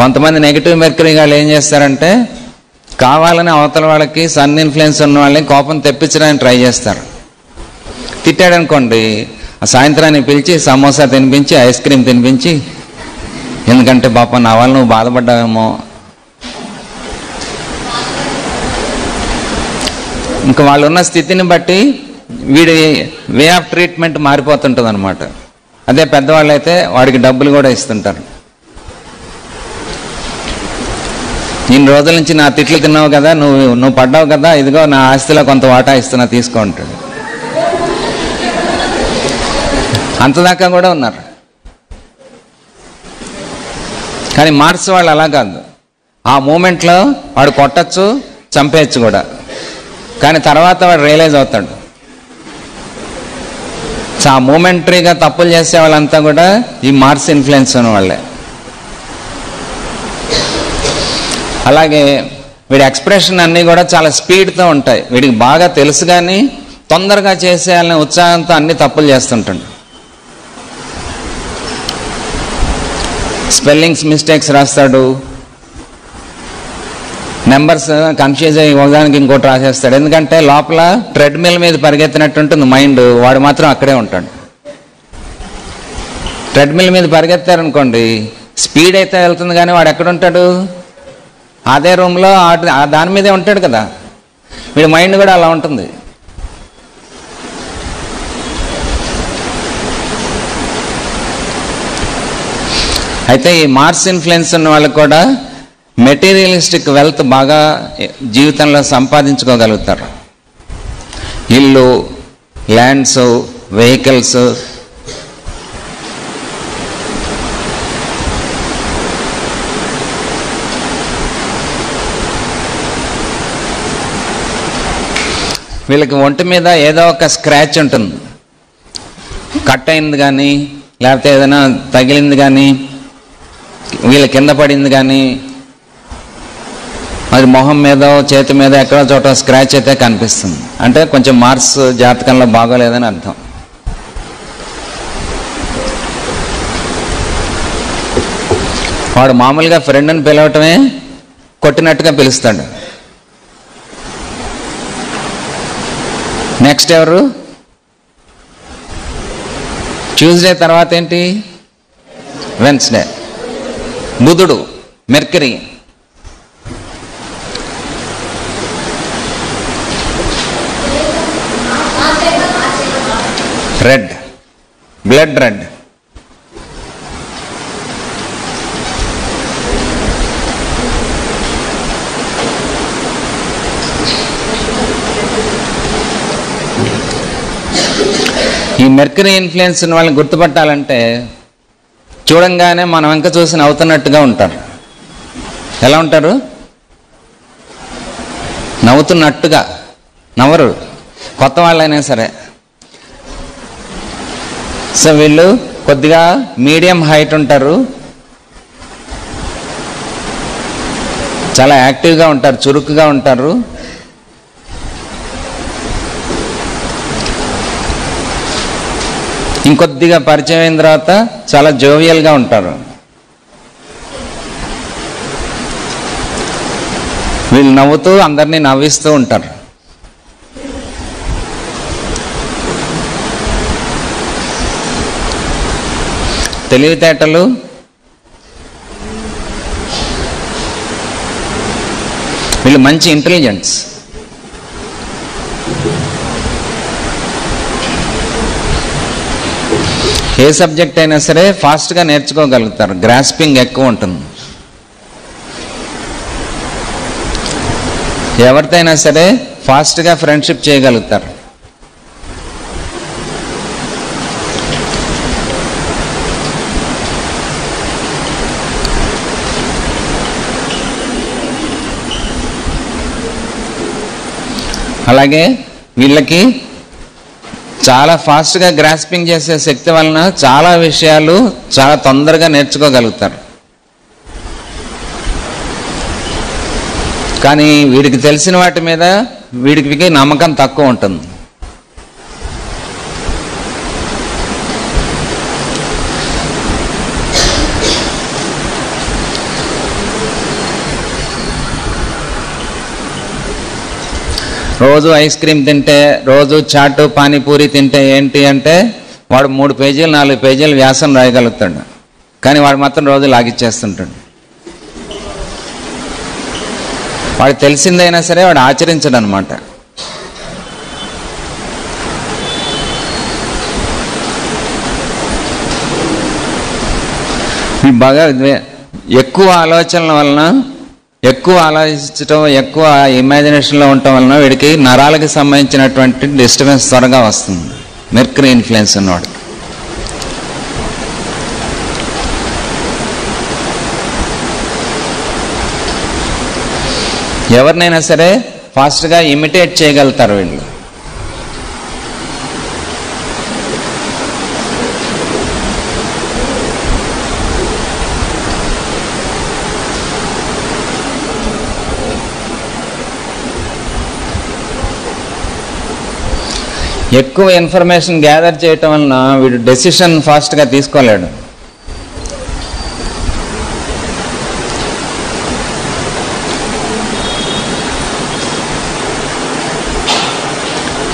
కొంతమంది నెగిటివ్ మెర్కరీ వాళ్ళు ఏం చేస్తారంటే, కావాలని అవతల వాళ్ళకి సన్ ఇన్ఫ్లుయెన్స్ ఉన్న వాళ్ళని కోపం తెప్పించడానికి ట్రై చేస్తారు. తిట్టాడనుకోండి, ఆ సాయంత్రాన్ని పిలిచి సమోసా తినిపించి ఐస్ క్రీమ్ తినిపించి, ఎందుకంటే పాప నా వల్ల నువ్వు బాధపడ్డావేమో, ఇంకా వాళ్ళు ఉన్న స్థితిని బట్టి వీడి వే ఆఫ్ ట్రీట్మెంట్ మారిపోతుంటుంది అనమాట. అదే పెద్దవాళ్ళు అయితే వాడికి డబ్బులు కూడా ఇస్తుంటారు. ఇన్ని రోజుల నుంచి నా తిట్లు తిన్నావు కదా, నువ్వు పడ్డావు కదా, ఇదిగో నా ఆస్తిలో కొంత వాటా ఇస్తున్నా, తీసుకో అంటాడు. అంతదాకా కూడా ఉన్నారు. కానీ మార్క్స్ వాళ్ళు అలా కాదు. ఆ మూమెంట్లో వాడు కొట్టచ్చు, చంపేయచ్చు కూడా, కానీ తర్వాత వాడు రియలైజ్ అవుతాడు. సో ఆ మూమెంటరీగా తప్పులు చేసే వాళ్ళంతా కూడా ఈ మార్క్స్ ఇన్ఫ్లుయెన్స్ ఉన్న వాళ్ళే. అలాగే వీడి ఎక్స్ప్రెషన్ అన్నీ కూడా చాలా స్పీడ్తో ఉంటాయి. వీడికి బాగా తెలుసు కానీ తొందరగా చేసేయాలనే ఉత్సాహంతో అన్ని తప్పులు చేస్తుంటాడు. స్పెల్లింగ్స్ మిస్టేక్స్ రాస్తాడు, నెంబర్స్ కన్ఫ్యూజ్ అయ్యి ఒకదానికి ఇంకోటి రాసేస్తాడు. ఎందుకంటే లోపల ట్రెడ్మిల్ మీద పరిగెత్తినట్టు ఉంటుంది మైండ్, వాడు మాత్రం అక్కడే ఉంటాడు. ట్రెడ్మిల్ మీద పరిగెత్తారనుకోండి, స్పీడ్ అయితే వెళ్తుంది కానీ వాడు ఎక్కడ ఉంటాడు? అదే రూమ్లో దాని మీదే ఉంటాడు కదా. వీడి మైండ్ కూడా అలా ఉంటుంది. అయితే ఈ మార్స్ ఇన్ఫ్లుయెన్స్ ఉన్న వాళ్ళకి కూడా మెటీరియలిస్టిక్ వెల్త్ బాగా జీవితంలో సంపాదించుకోగలుగుతారు. ఇల్లు, ల్యాండ్స్, వెహికల్స్, వీళ్ళకి ఒంటి మీద ఏదో ఒక స్క్రాచ్ ఉంటుంది, కట్ అయింది కానీ లేకపోతే ఏదైనా తగిలింది కానీ వీళ్ళ కింద పడింది కానీ అది మొహం మీద చేతి మీద ఎక్కడో చోట స్క్రాచ్ అయితే కనిపిస్తుంది. అంటే కొంచెం మార్స్ జాతకంలో బాగోలేదని అర్థం. వాడు మామూలుగా ఫ్రెండ్ని పిలవటమే కొట్టినట్టుగా పిలుస్తాడు. నెక్స్ట్ ఎవరు? ట్యూస్డే తర్వాత ఏంటి? వెన్స్డే. బుధుడు, మెర్కరీ. Red, blood red. ఈ మెర్కరీ ఇన్ఫ్లుయెన్స్ ఉన్న వాళ్ళని గుర్తుపట్టాలంటే చూడంగానే మనం ఇంకా చూసి నవ్వుతున్నట్టుగా ఉంటారు. ఎలా ఉంటారు? నవ్వుతున్నట్టుగా. నవ్వరు, కొత్త వాళ్ళైనా సరే. సో వీళ్ళు కొద్దిగా మీడియం హైట్ ఉంటారు, చాలా యాక్టివ్గా ఉంటారు, చురుకుగా ఉంటారు. ఇంకొద్దిగా పరిచయం అయిన తర్వాత చాలా జోవియల్గా ఉంటారు. వీళ్ళు నవ్వుతూ అందరినీ నవ్విస్తూ ఉంటారు. తెలివితేటలు, వీళ్ళు మంచి ఇంటెలిజెన్స్. ఏ సబ్జెక్ట్ అయినా సరే ఫాస్ట్గా నేర్చుకోగలుగుతారు, గ్రాస్పింగ్ ఎక్కువ ఉంటుంది. ఎవరితో అయినా సరే ఫాస్ట్గా ఫ్రెండ్షిప్ చేయగలుగుతారు. అలాగే వీళ్ళకి చాలా ఫాస్ట్గా గ్రాస్పింగ్ చేసే శక్తి వలన చాలా విషయాలు చాలా తొందరగా నేర్చుకోగలుగుతారు. కానీ వీడికి తెలిసిన వాటి మీద వీడికి నమ్మకం తక్కువ ఉంటుంది. రోజు ఐస్ క్రీమ్ తింటే, రోజు చాటు పానీపూరి తింటే ఏంటి అంటే వాడు 3 పేజీలు 4 పేజీలు వ్యాసం రాయగలుగుతాడు. కానీ వాడు మాత్రం రోజు లాగిచ్చేస్తుంటాడు. వాడు తెలిసిందైనా సరే వాడు ఆచరించడు అనమాట. బాగా ఎక్కువ ఆలోచనల వలన, ఎక్కువ ఆలోచించటం, ఎక్కువ ఇమాజినేషన్లో ఉండటం వలన వీడికి నరాలకు సంబంధించినటువంటి డిస్టర్బెన్స్ త్వరగా వస్తుంది, మెర్క్యూరీ ఇన్ఫ్లుయెన్స్ ఉన్నవాడు. ఎవరినైనా సరే ఫాస్ట్గా ఇమిటేట్ చేయగలుగుతారు వీళ్ళు. ఎక్కువ ఇన్ఫర్మేషన్ గ్యాదర్ చేయటం వలన వీడు డెసిషన్ ఫాస్ట్గా తీసుకోలేడు.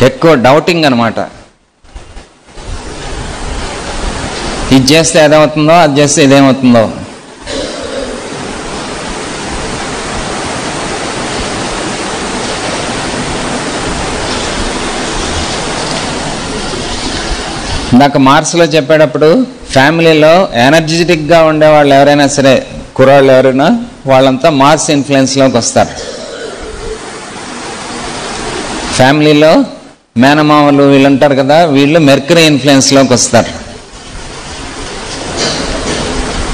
ఎక్కువ డౌటింగ్ అనమాట. ఇది చేస్తే అదేమవుతుందో, అది చేస్తే ఇదేమవుతుందో. నాకు మార్క్స్లో చెప్పేటప్పుడు ఫ్యామిలీలో ఎనర్జెటిక్గా ఉండేవాళ్ళు ఎవరైనా సరే, కుర్రాళ్ళు ఎవరైనా, వాళ్ళంతా మార్స్ ఇన్ఫ్లుయెన్స్లోకి వస్తారు. ఫ్యామిలీలో మేనమామలు వీళ్ళు ఉంటారు కదా, వీళ్ళు మెర్క్యూరీ ఇన్ఫ్లుయెన్స్లోకి వస్తారు.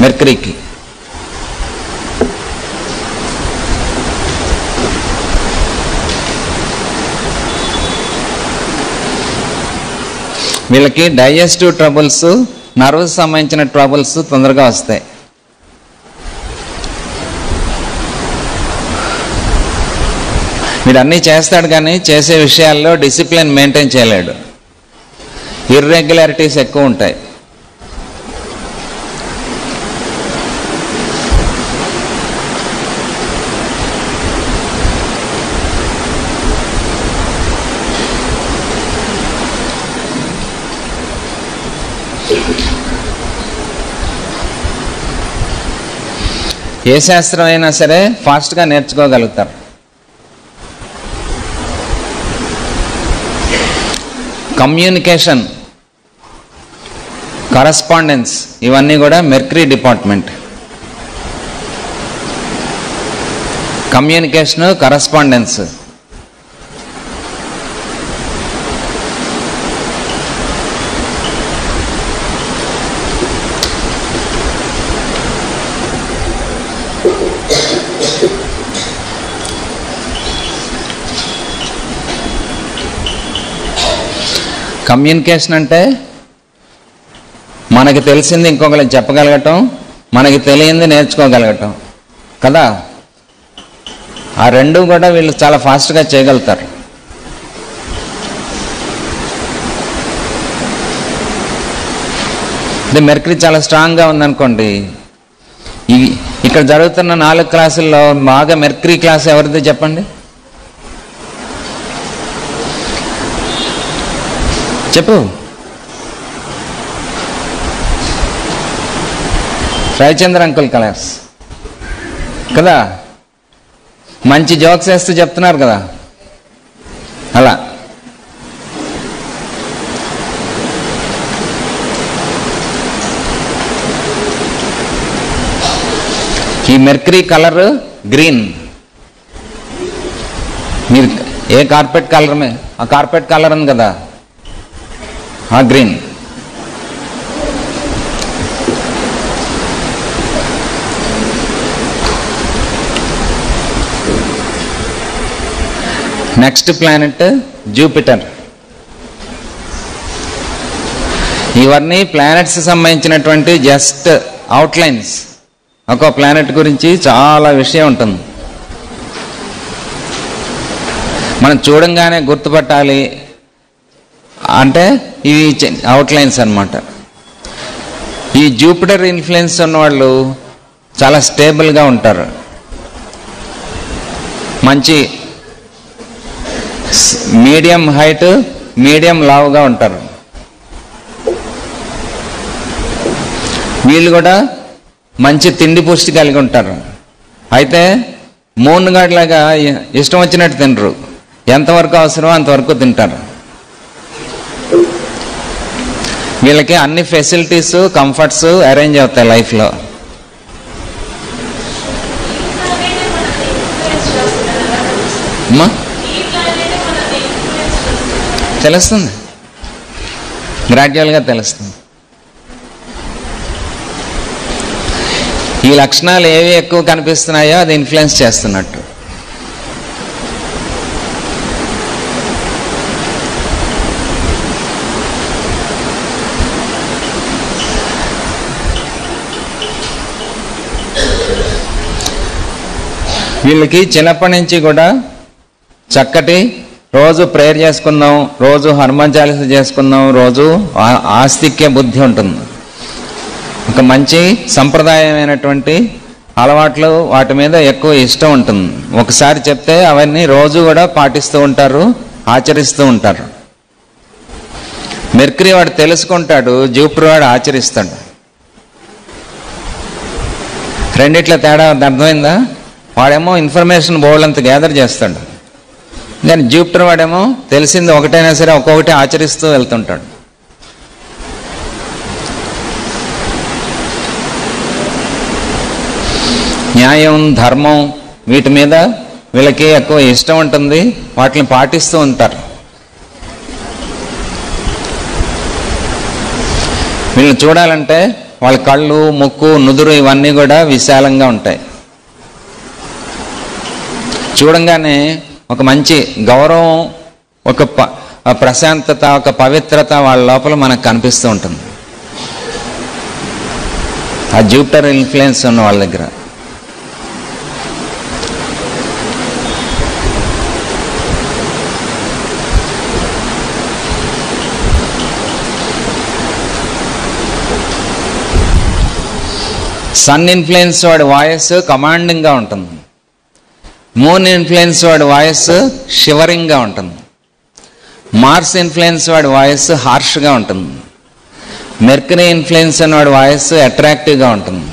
మెర్క్యూరీకి వీళ్ళకి డైజెస్టివ్ ట్రబుల్స్, నర్వ్స్ సంబంధించిన ట్రబుల్స్ తొందరగా వస్తాయి. వీడు అన్నీ చేస్తాడు కానీ చేసే విషయాల్లో డిసిప్లిన్ మెయింటైన్ చేయలేడు. ఇర్రెగ్యులారిటీస్ ఎక్కువ ఉంటాయి. ఏ శాస్త్రం అయినా సరే ఫాస్ట్గా నేర్చుకోగలుగుతారు. కమ్యూనికేషన్, కరస్పాండెన్స్, ఇవన్నీ కూడా mercury department. Communication, correspondence. Communication అంటే మనకి తెలిసింది ఇంకొకరికి చెప్పగలగటం, మనకి తెలియంది నేర్చుకోగలగటం కదా. ఆ రెండు కూడా వీళ్ళు చాలా ఫాస్ట్గా చేయగలుగుతారు. ఇది మెర్క్యూరీ చాలా స్ట్రాంగ్గా ఉందనుకోండి. ఇక్కడ జరుగుతున్న 4 క్లాసుల్లో బాగా మెర్క్యూరీ క్లాస్ ఎవరిది చెప్పండి? చెప్పు. రవిచంద్ర అంకుల్ క్లాస్ కదా. మంచి జోక్స్ వేస్తూ చెప్తున్నారు కదా. అలా ఈ మెర్క్యూరీ కలర్ గ్రీన్. మీరు ఏ కార్పెట్ కలర్ ఆ కార్పెట్ కలర్ ఉంది కదా, ఆ గ్రీన్. Next planet Jupiter. ఇవన్నీ ప్లానెట్స్ సంబంధించినటువంటి జస్ట్ అవుట్లైన్స్. ఒక ప్లానెట్ గురించి చాలా విషయం ఉంటుంది. మనం చూడంగానే గుర్తుపట్టాలి అంటే ఇవి అవుట్లైన్స్ అన్నమాట. ఈ జూపిటర్ ఇన్ఫ్లుయెన్స్ ఉన్నవాళ్ళు చాలా స్టేబుల్గా ఉంటారు, మంచి మీడియం హైట్, మీడియం లావుగా ఉంటారు. వీళ్ళు కూడా మంచి తిండి పుష్టి కలిగి ఉంటారు. అయితే మూనుగాడిలాగా ఇష్టం వచ్చినట్టు తినరు, ఎంతవరకు అవసరమో అంతవరకు తింటారు. వీళ్ళకి అన్ని ఫెసిలిటీస్, కంఫర్ట్స్ అరేంజ్ అవుతాయి లైఫ్లో. అమ్మా తెలుస్తుంది, గ్రాడ్యువల్గా తెలుస్తుంది. ఈ లక్షణాలు ఏవి ఎక్కువ కనిపిస్తున్నాయో అది ఇన్ఫ్లుయెన్స్ చేస్తున్నట్టు. వీళ్ళకి చిన్నప్పటి నుంచి కూడా చక్కటి రోజు ప్రేయర్ చేసుకుందాం, రోజు హనుమాన్ చాలీస చేసుకుందాం, రోజు ఆస్తిక్య బుద్ధి ఉంటుంది. ఒక మంచి సంప్రదాయమైనటువంటి అలవాట్లు వాటి మీద ఎక్కువ ఇష్టం ఉంటుంది. ఒకసారి చెప్తే అవన్నీ రోజు కూడా పాటిస్తూ ఉంటారు, ఆచరిస్తూ ఉంటారు. మెర్క్యూరీ వాడు తెలుసుకుంటాడు, జూపిటర్ వాడు ఆచరిస్తాడు. రెండిట్ల తేడా అర్థమైందా? వాడేమో ఇన్ఫర్మేషన్ బోర్డు అంతా గ్యాదర్ చేస్తాడు, కానీ జూపిటర్ వాడేమో తెలిసింది ఒకటైనా సరే ఒక్కొక్కటి ఆచరిస్తూ వెళ్తుంటాడు. న్యాయం, ధర్మం వీటి మీద వీళ్ళకి ఎక్కువ ఇష్టం ఉంటుంది, వాటిని పాటిస్తూ ఉంటారు. వీళ్ళని చూడాలంటే వాళ్ళ కళ్ళు, ముక్కు, నుదురు ఇవన్నీ కూడా విశాలంగా ఉంటాయి. చూడంగానే ఒక మంచి గౌరవం, ఒక ప్రశాంతత, ఒక పవిత్రత వాళ్ళ లోపల మనకు కనిపిస్తూ ఉంటుంది. ఆ జూపిటర్ ఇన్ఫ్లుయెన్స్ ఉన్న వాళ్ళ దగ్గర. సన్ ఇన్ఫ్లుయెన్స్ వాడి వాయిస్ కమాండింగ్గా ఉంటుంది. మూన్ ఇన్ఫ్లుయెన్స్ వాడి వాయిస్ షివరింగ్గా ఉంటుంది. మార్స్ ఇన్ఫ్లుయెన్స్ వాడి వాయిస్ హార్ష్గా ఉంటుంది. మెర్క్యూరీ ఇన్ఫ్లుయెన్స్ ఉన్నవాడి వాయిస్ అట్రాక్టివ్గా ఉంటుంది.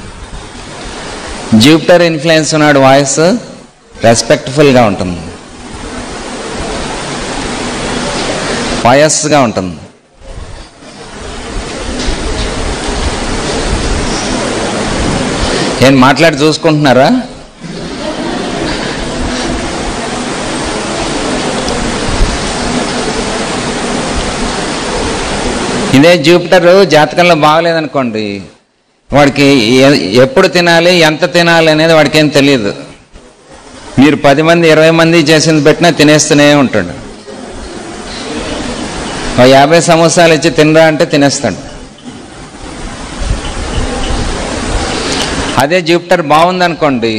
జూపిటర్ ఇన్ఫ్లుయెన్స్ ఉన్నవాడి వాయిస్ రెస్పెక్ట్ఫుల్గా ఉంటుంది, పయస్గా ఉంటుంది. ఏం మాట్లాడి చూసుకుంటున్నారా? ఇదే జూపిటర్ జాతకంలో బాగలేదనుకోండి, వాడికి ఎప్పుడు తినాలి, ఎంత తినాలి అనేది వాడికి ఏం తెలియదు. మీరు 10 మంది 20 మంది చేసింది పెట్టినా తినేస్తూనే ఉంటాడు. 50 సమోసాలు ఇచ్చి తినరా అంటే తినేస్తాడు. అదే జూపిటర్ బాగుందనుకోండి,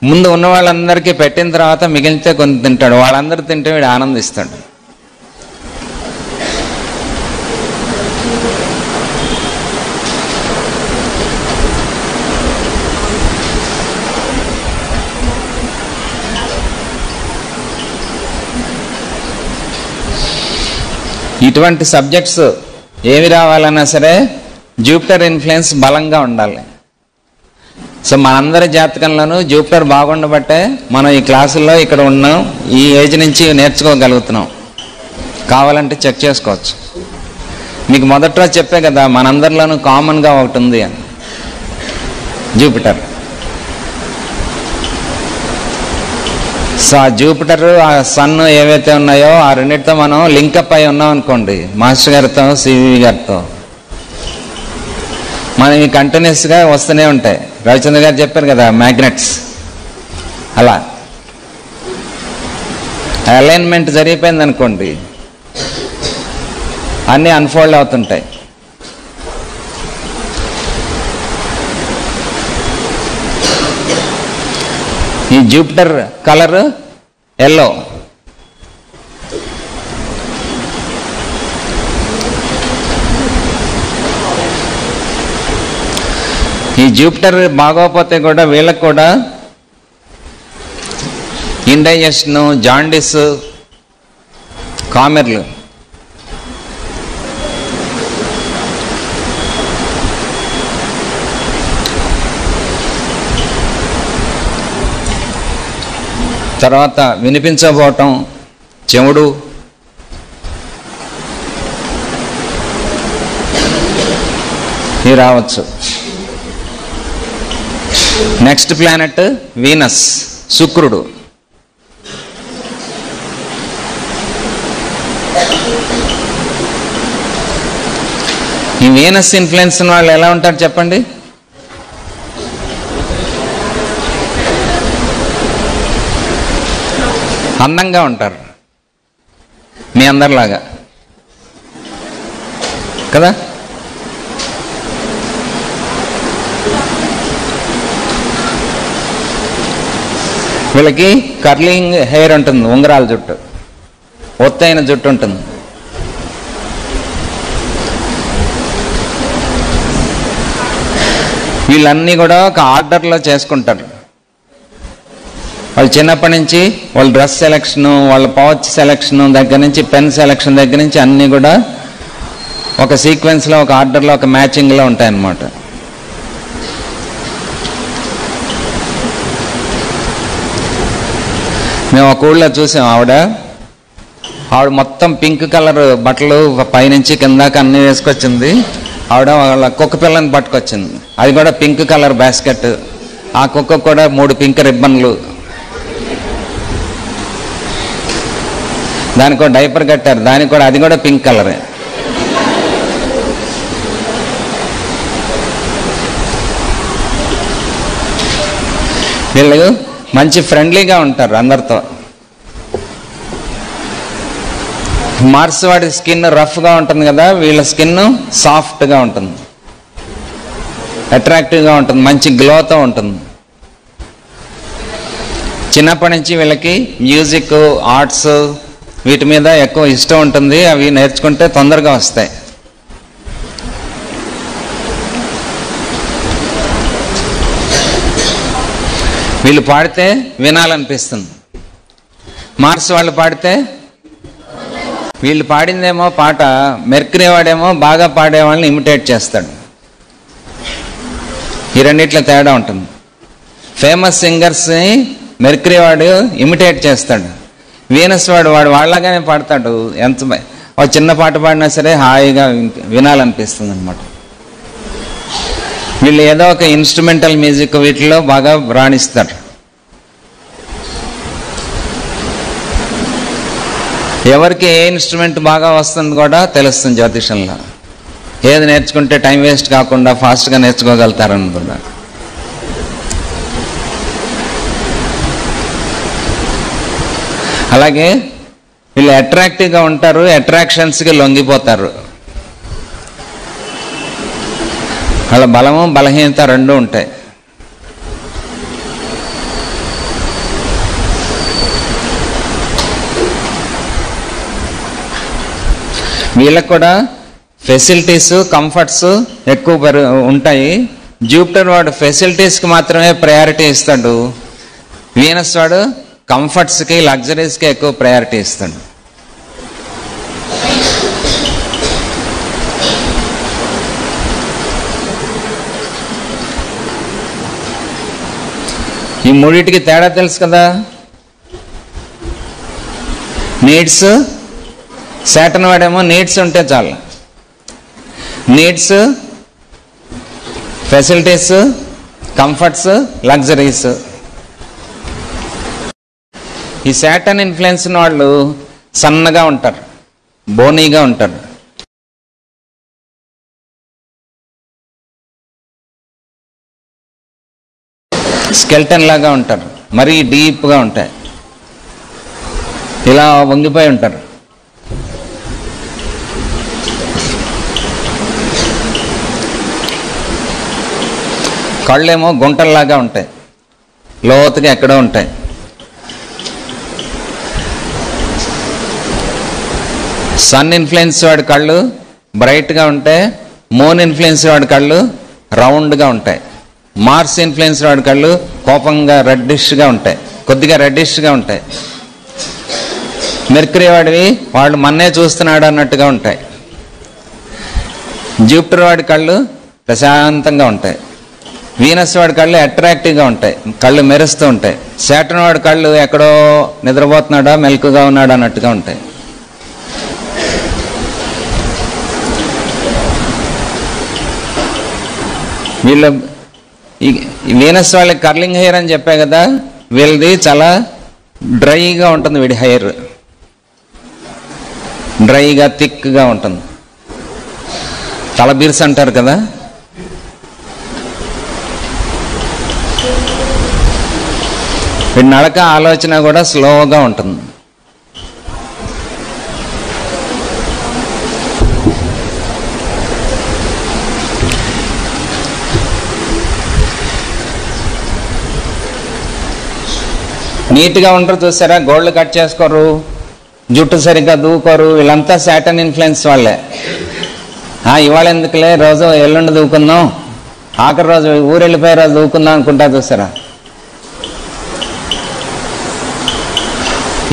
ముందు ఉన్న వాళ్ళందరికీ పెట్టిన తర్వాత మిగిలితే కొంత తింటాడు. వాళ్ళందరూ తింటే వీడు ఆనందిస్తాడు. ఇటువంటి సబ్జెక్ట్స్ ఏమి రావాలన్నా సరే జూపిటర్ ఇన్ఫ్లుయెన్స్ బలంగా ఉండాలి. సో మనందరి జాతకంలోనూ జూపిటర్ బాగుండబట్టే మనం ఈ క్లాసుల్లో ఇక్కడ ఉన్నాం, ఈ ఏజ్ నుంచి నేర్చుకోగలుగుతున్నాం. కావాలంటే చెక్ చేసుకోవచ్చు. మీకు మొదట్లో చెప్పే కదా, మనందరిలోనూ కామన్గా ఒకటి ఉంది అని, జూపిటర్. సో ఆ జూపిటర్, ఆ సన్ ఏవైతే ఉన్నాయో ఆ రెండింటితో మనం లింకప్ అయి ఉన్నాం అనుకోండి, మాస్టర్ గారితో, సివి గారితో, మనం ఈ కంటిన్యూస్గా వస్తూనే ఉంటాయి. రవిచంద్ర గారు చెప్పారు కదా, మ్యాగ్నెట్స్. అలా అలైన్మెంట్ జరిగిపోయింది అనుకోండి, అన్నీ అన్ఫోల్డ్ అవుతుంటాయి. ఈ జూపిటర్ కలర్ ఎల్లో. ఈ జూపిటర్ బాగోపోతే కూడా వీళ్ళకి కూడా ఇండైజెషన్, జాండిస్, కామెర్లు. తర్వాత వినిపించబోవటం, చెవుడు, ఇవి రావచ్చు. నెక్స్ట్ ప్లానెట్ వీనస్, శుక్రుడు. ఈ వీనస్ ఇన్ఫ్లుయెన్స్ ఉన్న వాళ్ళు ఎలా ఉంటారు చెప్పండి? అందంగా ఉంటారు, మీ అందరిలాగా కదా. వీళ్ళకి కర్లింగ్ హెయిర్ ఉంటుంది, ఉంగరాల జుట్టు, ఒత్తైన జుట్టు ఉంటుంది. వీళ్ళన్నీ కూడా ఒక ఆర్డర్లో చేసుకుంటారు. వాళ్ళు చిన్నప్పటి నుంచి వాళ్ళ డ్రెస్ సెలెక్షను, వాళ్ళ పౌచ్ సెలెక్షను దగ్గర నుంచి, పెన్ సెలెక్షన్ దగ్గర నుంచి అన్నీ కూడా ఒక సీక్వెన్స్లో, ఒక ఆర్డర్లో, ఒక మ్యాచింగ్లో ఉంటాయన్నమాట. మేము ఒక ఊళ్ళో చూసాం, ఆవిడ మొత్తం పింక్ కలర్ బట్టలు పైనుంచి కిందాక అన్నీ వేసుకొచ్చింది. ఆవిడ వాళ్ళ కుక్క పిల్లని పట్టుకొచ్చింది, అది కూడా పింక్ కలర్ బాస్కెట్. ఆ కుక్క కూడా 3 పింక్ రిబ్బన్లు, దానికి ఒక డైపర్ కట్టారు, దానికి కూడా అది కూడా పింక్ కలరే. వీళ్ళు మంచి ఫ్రెండ్లీగా ఉంటారు అందరితో. మార్స్ వాడి స్కిన్ రఫ్గా ఉంటుంది కదా, వీళ్ళ స్కిన్ సాఫ్ట్గా ఉంటుంది, అట్రాక్టివ్గా ఉంటుంది, మంచి గ్లోతో ఉంటుంది. చిన్నప్పటి నుంచి వీళ్ళకి మ్యూజిక్, ఆర్ట్స్ వీటి మీద ఎక్కువ ఇష్టం ఉంటుంది. అవి నేర్చుకుంటే తొందరగా వస్తాయి. వీళ్ళు పాడితే వినాలనిపిస్తుంది. మార్స్ వాళ్ళు పాడితే, వీళ్ళు పాడిందేమో పాట, మెర్క్యూరీ వాడేమో బాగా పాడే వాళ్ళని ఇమిటేట్ చేస్తాడు. ఈ రెండిట్ల తేడా ఉంటుంది. ఫేమస్ సింగర్స్ని మెర్క్యూరీ వాడు ఇమిటేట్ చేస్తాడు, వీనస్ వాడు వాళ్ళగానే పాడతాడు. ఎంత ఒక చిన్న పాట పాడినా సరే హాయిగా వినాలనిపిస్తుంది అనమాట. వీళ్ళు ఏదో ఒక ఇన్స్ట్రుమెంటల్ మ్యూజిక్ వీటిలో బాగా రాణిస్తారు. ఎవరికి ఏ ఇన్స్ట్రుమెంట్ బాగా వస్తుంది కూడా తెలుస్తుంది జ్యోతిషంలో. ఏది నేర్చుకుంటే టైం వేస్ట్ కాకుండా ఫాస్ట్గా నేర్చుకోగలుగుతారని కూడా. అలాగే వీళ్ళు అట్రాక్టివ్గా ఉంటారు, అట్రాక్షన్స్కి లొంగిపోతారు. వాళ్ళ బలము బలహీనత రెండు ఉంటాయి. వీళ్ళకు కూడా ఫెసిలిటీస్, కంఫర్ట్స్ ఎక్కువ ఉంటాయి. జూపిటర్ వాడు ఫెసిలిటీస్కి మాత్రమే ప్రయారిటీ ఇస్తాడు, వీనస్ వాడు కంఫర్ట్స్కి, లగ్జరీస్కి ఎక్కువ ప్రయారిటీ ఇస్తాడు. ఈ మూడింటికి తేడా తెలుసు కదా. నీడ్స్, సాటర్న్ వాడేమో నీడ్స్ ఉంటే చాలు, నీడ్స్, ఫెసిలిటీస్, కంఫర్ట్స్, లగ్జరీస్. ఈ సాటర్న్ ఇన్ఫ్లుయెన్స్ ఉన్న వాళ్ళు సన్నగా ఉంటారు, బోనీగా ఉంటారు. స్కెల్టన్ లాగా ఉంటారు, మరీ డీప్గా ఉంటాయి, ఇలా వంగిపోయి ఉంటారు. కళ్ళేమో గుంటల్లాగా ఉంటాయి, లోతుగా ఎక్కడో ఉంటాయి. సన్ ఇన్ఫ్లుయెన్స్ వాడి కళ్ళు బ్రైట్గా ఉంటాయి, మూన్ ఇన్ఫ్లుయెన్స్ వాడి కళ్ళు రౌండ్గా ఉంటాయి. మార్స్ ఇన్ఫ్లుయెన్స్ వాడి కళ్ళు కోపంగా రెడ్డిష్గా ఉంటాయి, కొద్దిగా రెడ్డిష్గా ఉంటాయి. మెర్క్యూరీ వాడివి వాళ్ళు మన్నే చూస్తున్నాడు అన్నట్టుగా ఉంటాయి. జూపిటర్ వాడి కళ్ళు ప్రశాంతంగా ఉంటాయి. వీనస్ వాడి కళ్ళు అట్రాక్టివ్గా ఉంటాయి, కళ్ళు మెరుస్తూ ఉంటాయి. సాటర్న్ వాడి కళ్ళు ఎక్కడో నిద్రపోతున్నాడా, మెలకుగా ఉన్నాడా అన్నట్టుగా ఉంటాయి. వీళ్ళు ఈ వీనస్ వాళ్ళకి కర్లింగ్ హెయిర్ అని చెప్పా కదా, వీళ్ళది చాలా డ్రైగా ఉంటుంది వీడి హెయిర్. డ్రైగా థిక్గా ఉంటుంది. తలబిర్స్ అంటారు కదా. వీడి నడక ఆలోచన కూడా స్లోగా ఉంటుంది. నీట్గా ఉంటారు చూసారా, గోళ్ళు కట్ చేసుకోరు, జుట్టు సరిగ్గా దూకోరు, వీళ్ళంతా శాటర్న్ ఇన్ఫ్లుయెన్స్ వాళ్ళే. ఇవాళ ఎందుకులే, రోజు ఎల్లుండి దూకుందాం, ఆఖరి రోజు ఊరు వెళ్ళిపోయే రోజు దూకుందాం అనుకుంటా చూసారా.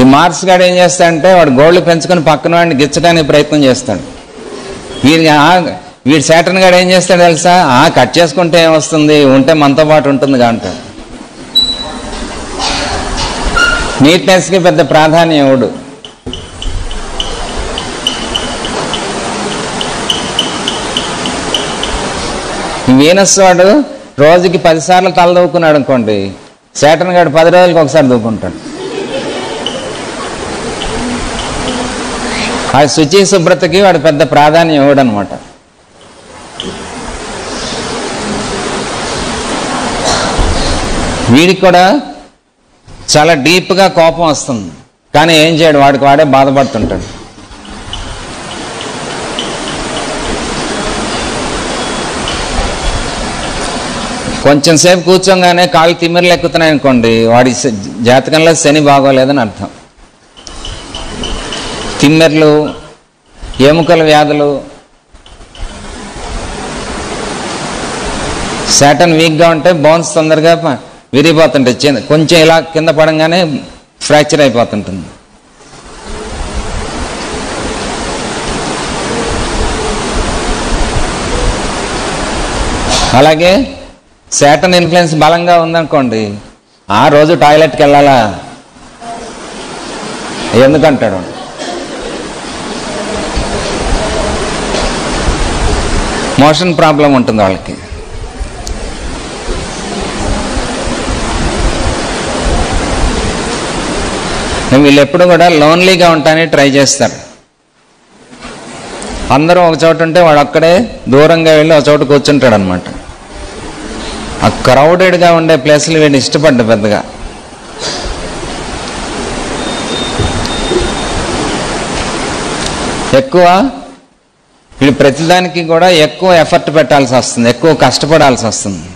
ఈ మార్క్స్ గాడు ఏం చేస్తాడంటే వాడు గోళ్ళు పెంచుకొని పక్కన వాడిని గిచ్చడానికి ప్రయత్నం చేస్తాడు. వీడి శాటర్న్ గాడు ఏం చేస్తాడు తెలుసా, కట్ చేసుకుంటే ఏమొస్తుంది, ఉంటే మనతో పాటు ఉంటుందిగా అంటాడు. నీట్నెస్కి పెద్ద ప్రాధాన్యం ఇవ్వడు. వీనస్ వాడు రోజుకి 10 సార్లు తల దూకున్నాడు అనుకోండి, శాటర్న్ గాడు 10 రోజులకి ఒకసారి దూకుంటాడు. ఆ శుచి శుభ్రతకి వాడు పెద్ద ప్రాధాన్యం ఇవ్వడు అనమాట. వీడికి కూడా చాలా డీప్గా కోపం వస్తుంది, కానీ ఏం చేయడు, వాడికి వాడే బాధపడుతుంటాడు. కొంచెం సేపు కూర్చోగానే కాళ్ళు తిమ్మిర్లు ఎక్కుతున్నాయి అనుకోండి, వాడి జాతకంలో శని బాగోలేదని అర్థం. తిమ్మిర్లు, ఎముకల వ్యాధులు, శాటర్న్ వీక్గా ఉంటే బోన్స్ తొందరగా విరిగిపోతుంటాయి. కొంచెం ఇలా కింద పడంగానే ఫ్రాక్చర్ అయిపోతుంటుంది. అలాగే శాటర్న్ ఇన్ఫ్లుయెన్స్ బలంగా ఉందనుకోండి, ఆ రోజు టాయిలెట్కి వెళ్ళాలా ఎందుకంటాడు. మోషన్ ప్రాబ్లం ఉంటుంది వాళ్ళకి. వీళ్ళు ఎప్పుడు కూడా లోన్లీగా ఉంటానని ట్రై చేస్తారు. అందరూ ఒక చోట ఉంటే వాడు అక్కడే దూరంగా వెళ్ళి ఒక చోట కూర్చుంటాడు అనమాట. ఆ క్రౌడెడ్గా ఉండే ప్లేస్లు వీడిని ఇష్టపడ్డ పెద్దగా. ఎక్కువ వీడు ప్రతిదానికి కూడా ఎక్కువ ఎఫర్ట్ పెట్టాల్సి వస్తుంది, ఎక్కువ కష్టపడాల్సి వస్తుంది.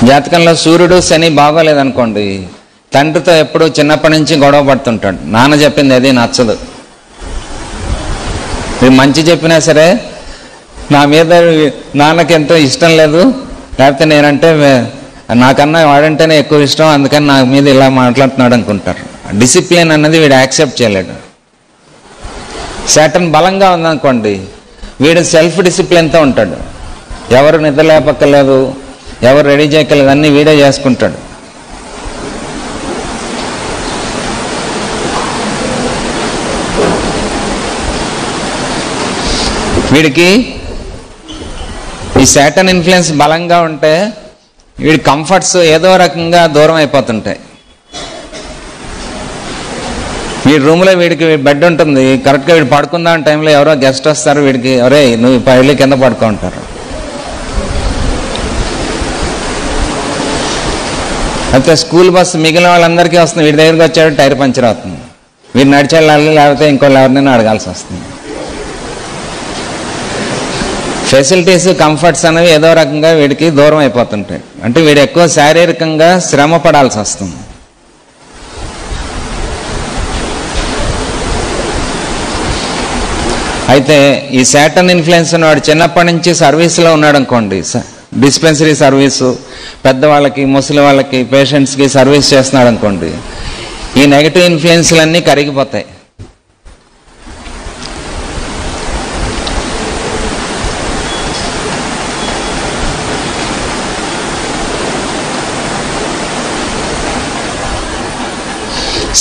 జాతకంలో సూర్యుడు శని బాగోలేదనుకోండి, తండ్రితో ఎప్పుడు చిన్నప్పటి నుంచి గొడవ పడుతుంటాడు. నాన్న చెప్పింది ఏది నచ్చదు. ఇది మంచి చెప్పినా సరే నా మీద నాన్నకి ఎంతో ఇష్టం లేదు, లేకపోతే నేనంటే నాకన్నా వాడంటేనే ఎక్కువ ఇష్టం, అందుకని నా మీద ఇలా మాట్లాడుతున్నాడు అనుకుంటారు. డిసిప్లిన్ అన్నది వీడు యాక్సెప్ట్ చేయలేడు. శాటర్న్ బలంగా ఉందనుకోండి, వీడు సెల్ఫ్ డిసిప్లిన్తో ఉంటాడు. ఎవరు నిద్ర లేపక్కర్లేదు, ఎవరు రెడీ చేయక్కర్లేదు, అన్నీ వీడే చేసుకుంటాడు. వీడికి ఈ శాటర్న్ ఇన్ఫ్లుయెన్స్ బలంగా ఉంటే వీడి కంఫర్ట్స్ ఏదో రకంగా దూరం అయిపోతుంటాయి. వీడి రూమ్లో వీడికి బెడ్ ఉంటుంది, కరెక్ట్గా వీడు పడుకుందాం టైంలో ఎవరో గెస్ట్ వస్తారు, వీడికి ఒరే నువ్వు వెళ్ళి కింద పడుకుంటారు. అయితే స్కూల్ బస్సు మిగిలిన వాళ్ళందరికీ వస్తుంది, వీడి దగ్గరికి వచ్చాడు టైర్ పంచర్ అవుతుంది, వీడు నడిచి వెళ్ళాలి, లేకపోతే ఇంకోళ్ళు ఎవరినైనా అడగాల్సి వస్తుంది. ఫెసిలిటీస్ కంఫర్ట్స్ అనేవి ఏదో రకంగా వీడికి దూరం అయిపోతుంటాయి. అంటే వీడు ఎక్కువ శారీరకంగా శ్రమ పడాల్సి వస్తుంది. అయితే ఈ శాటర్న్ ఇన్ఫ్లుయెన్స్ వాడు చిన్నప్పటి నుంచి సర్వీస్లో ఉన్నాడు అనుకోండి, డిస్పెన్సరీ సర్వీసు, పెద్దవాళ్ళకి ముసలి వాళ్ళకి పేషెంట్స్కి సర్వీస్ చేస్తున్నాడు అనుకోండి, ఈ నెగటివ్ ఇన్ఫ్లుయెన్స్లన్నీ కరిగిపోతాయి.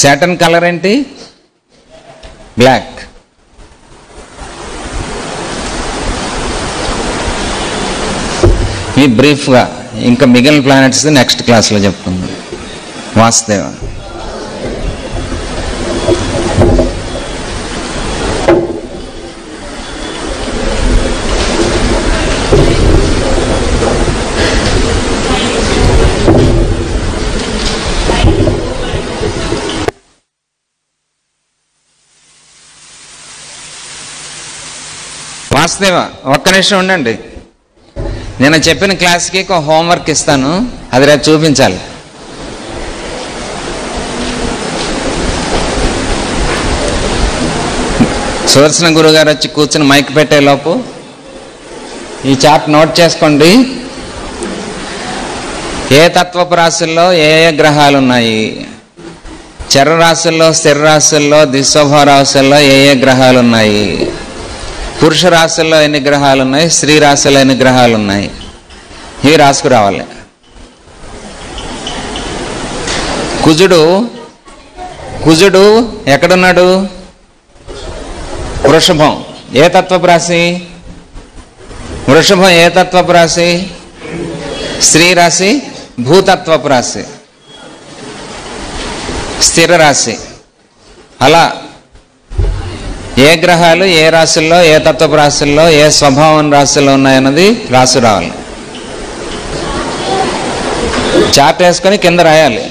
శాటర్న్ కలర్ ఏంటి? బ్లాక్. ఈ బ్రీఫ్గా ఇంకా మిగిలిన ప్లానెట్స్ నెక్స్ట్ క్లాస్లో చెప్పుకుందాం. వాసుదేవ. వాసుదేవ, ఒక్క నిమిషం ఉండండి. నేను చెప్పిన క్లాస్కి ఒక హోంవర్క్ ఇస్తాను, అది రేపు చూపించాలి. సుదర్శన గురువు గారు వచ్చి కూర్చుని మైక్ పెట్టేలోపు ఈ చార్ట్ నోట్ చేసుకోండి. ఏ తత్వపు రాశుల్లో ఏ ఏ గ్రహాలు ఉన్నాయి, చరరాశుల్లో, స్థిర రాశుల్లో, దిశోభవ రాశుల్లో ఏ ఏ గ్రహాలు ఉన్నాయి, పురుష రాశుల్లో ఎన్ని గ్రహాలు ఉన్నాయి, స్త్రీ రాశుల్లో ఎన్ని గ్రహాలు ఉన్నాయి, ఇవి రాసుకురావాలి. కుజుడు ఎక్కడున్నాడు? వృషభం. ఏ తత్వపు రాశి? వృషభం ఏ తత్వపు రాశి? స్త్రీ రాశి, భూతత్వపు రాశి, స్థిర రాశి. అలా ఏ గ్రహాలు ఏ రాశుల్లో, ఏ తత్వపు రాశుల్లో, ఏ స్వభావం రాశుల్లో ఉన్నాయన్నది రాసు రావాలి. చార్ట్ వేసుకొని కింద రాయాలి.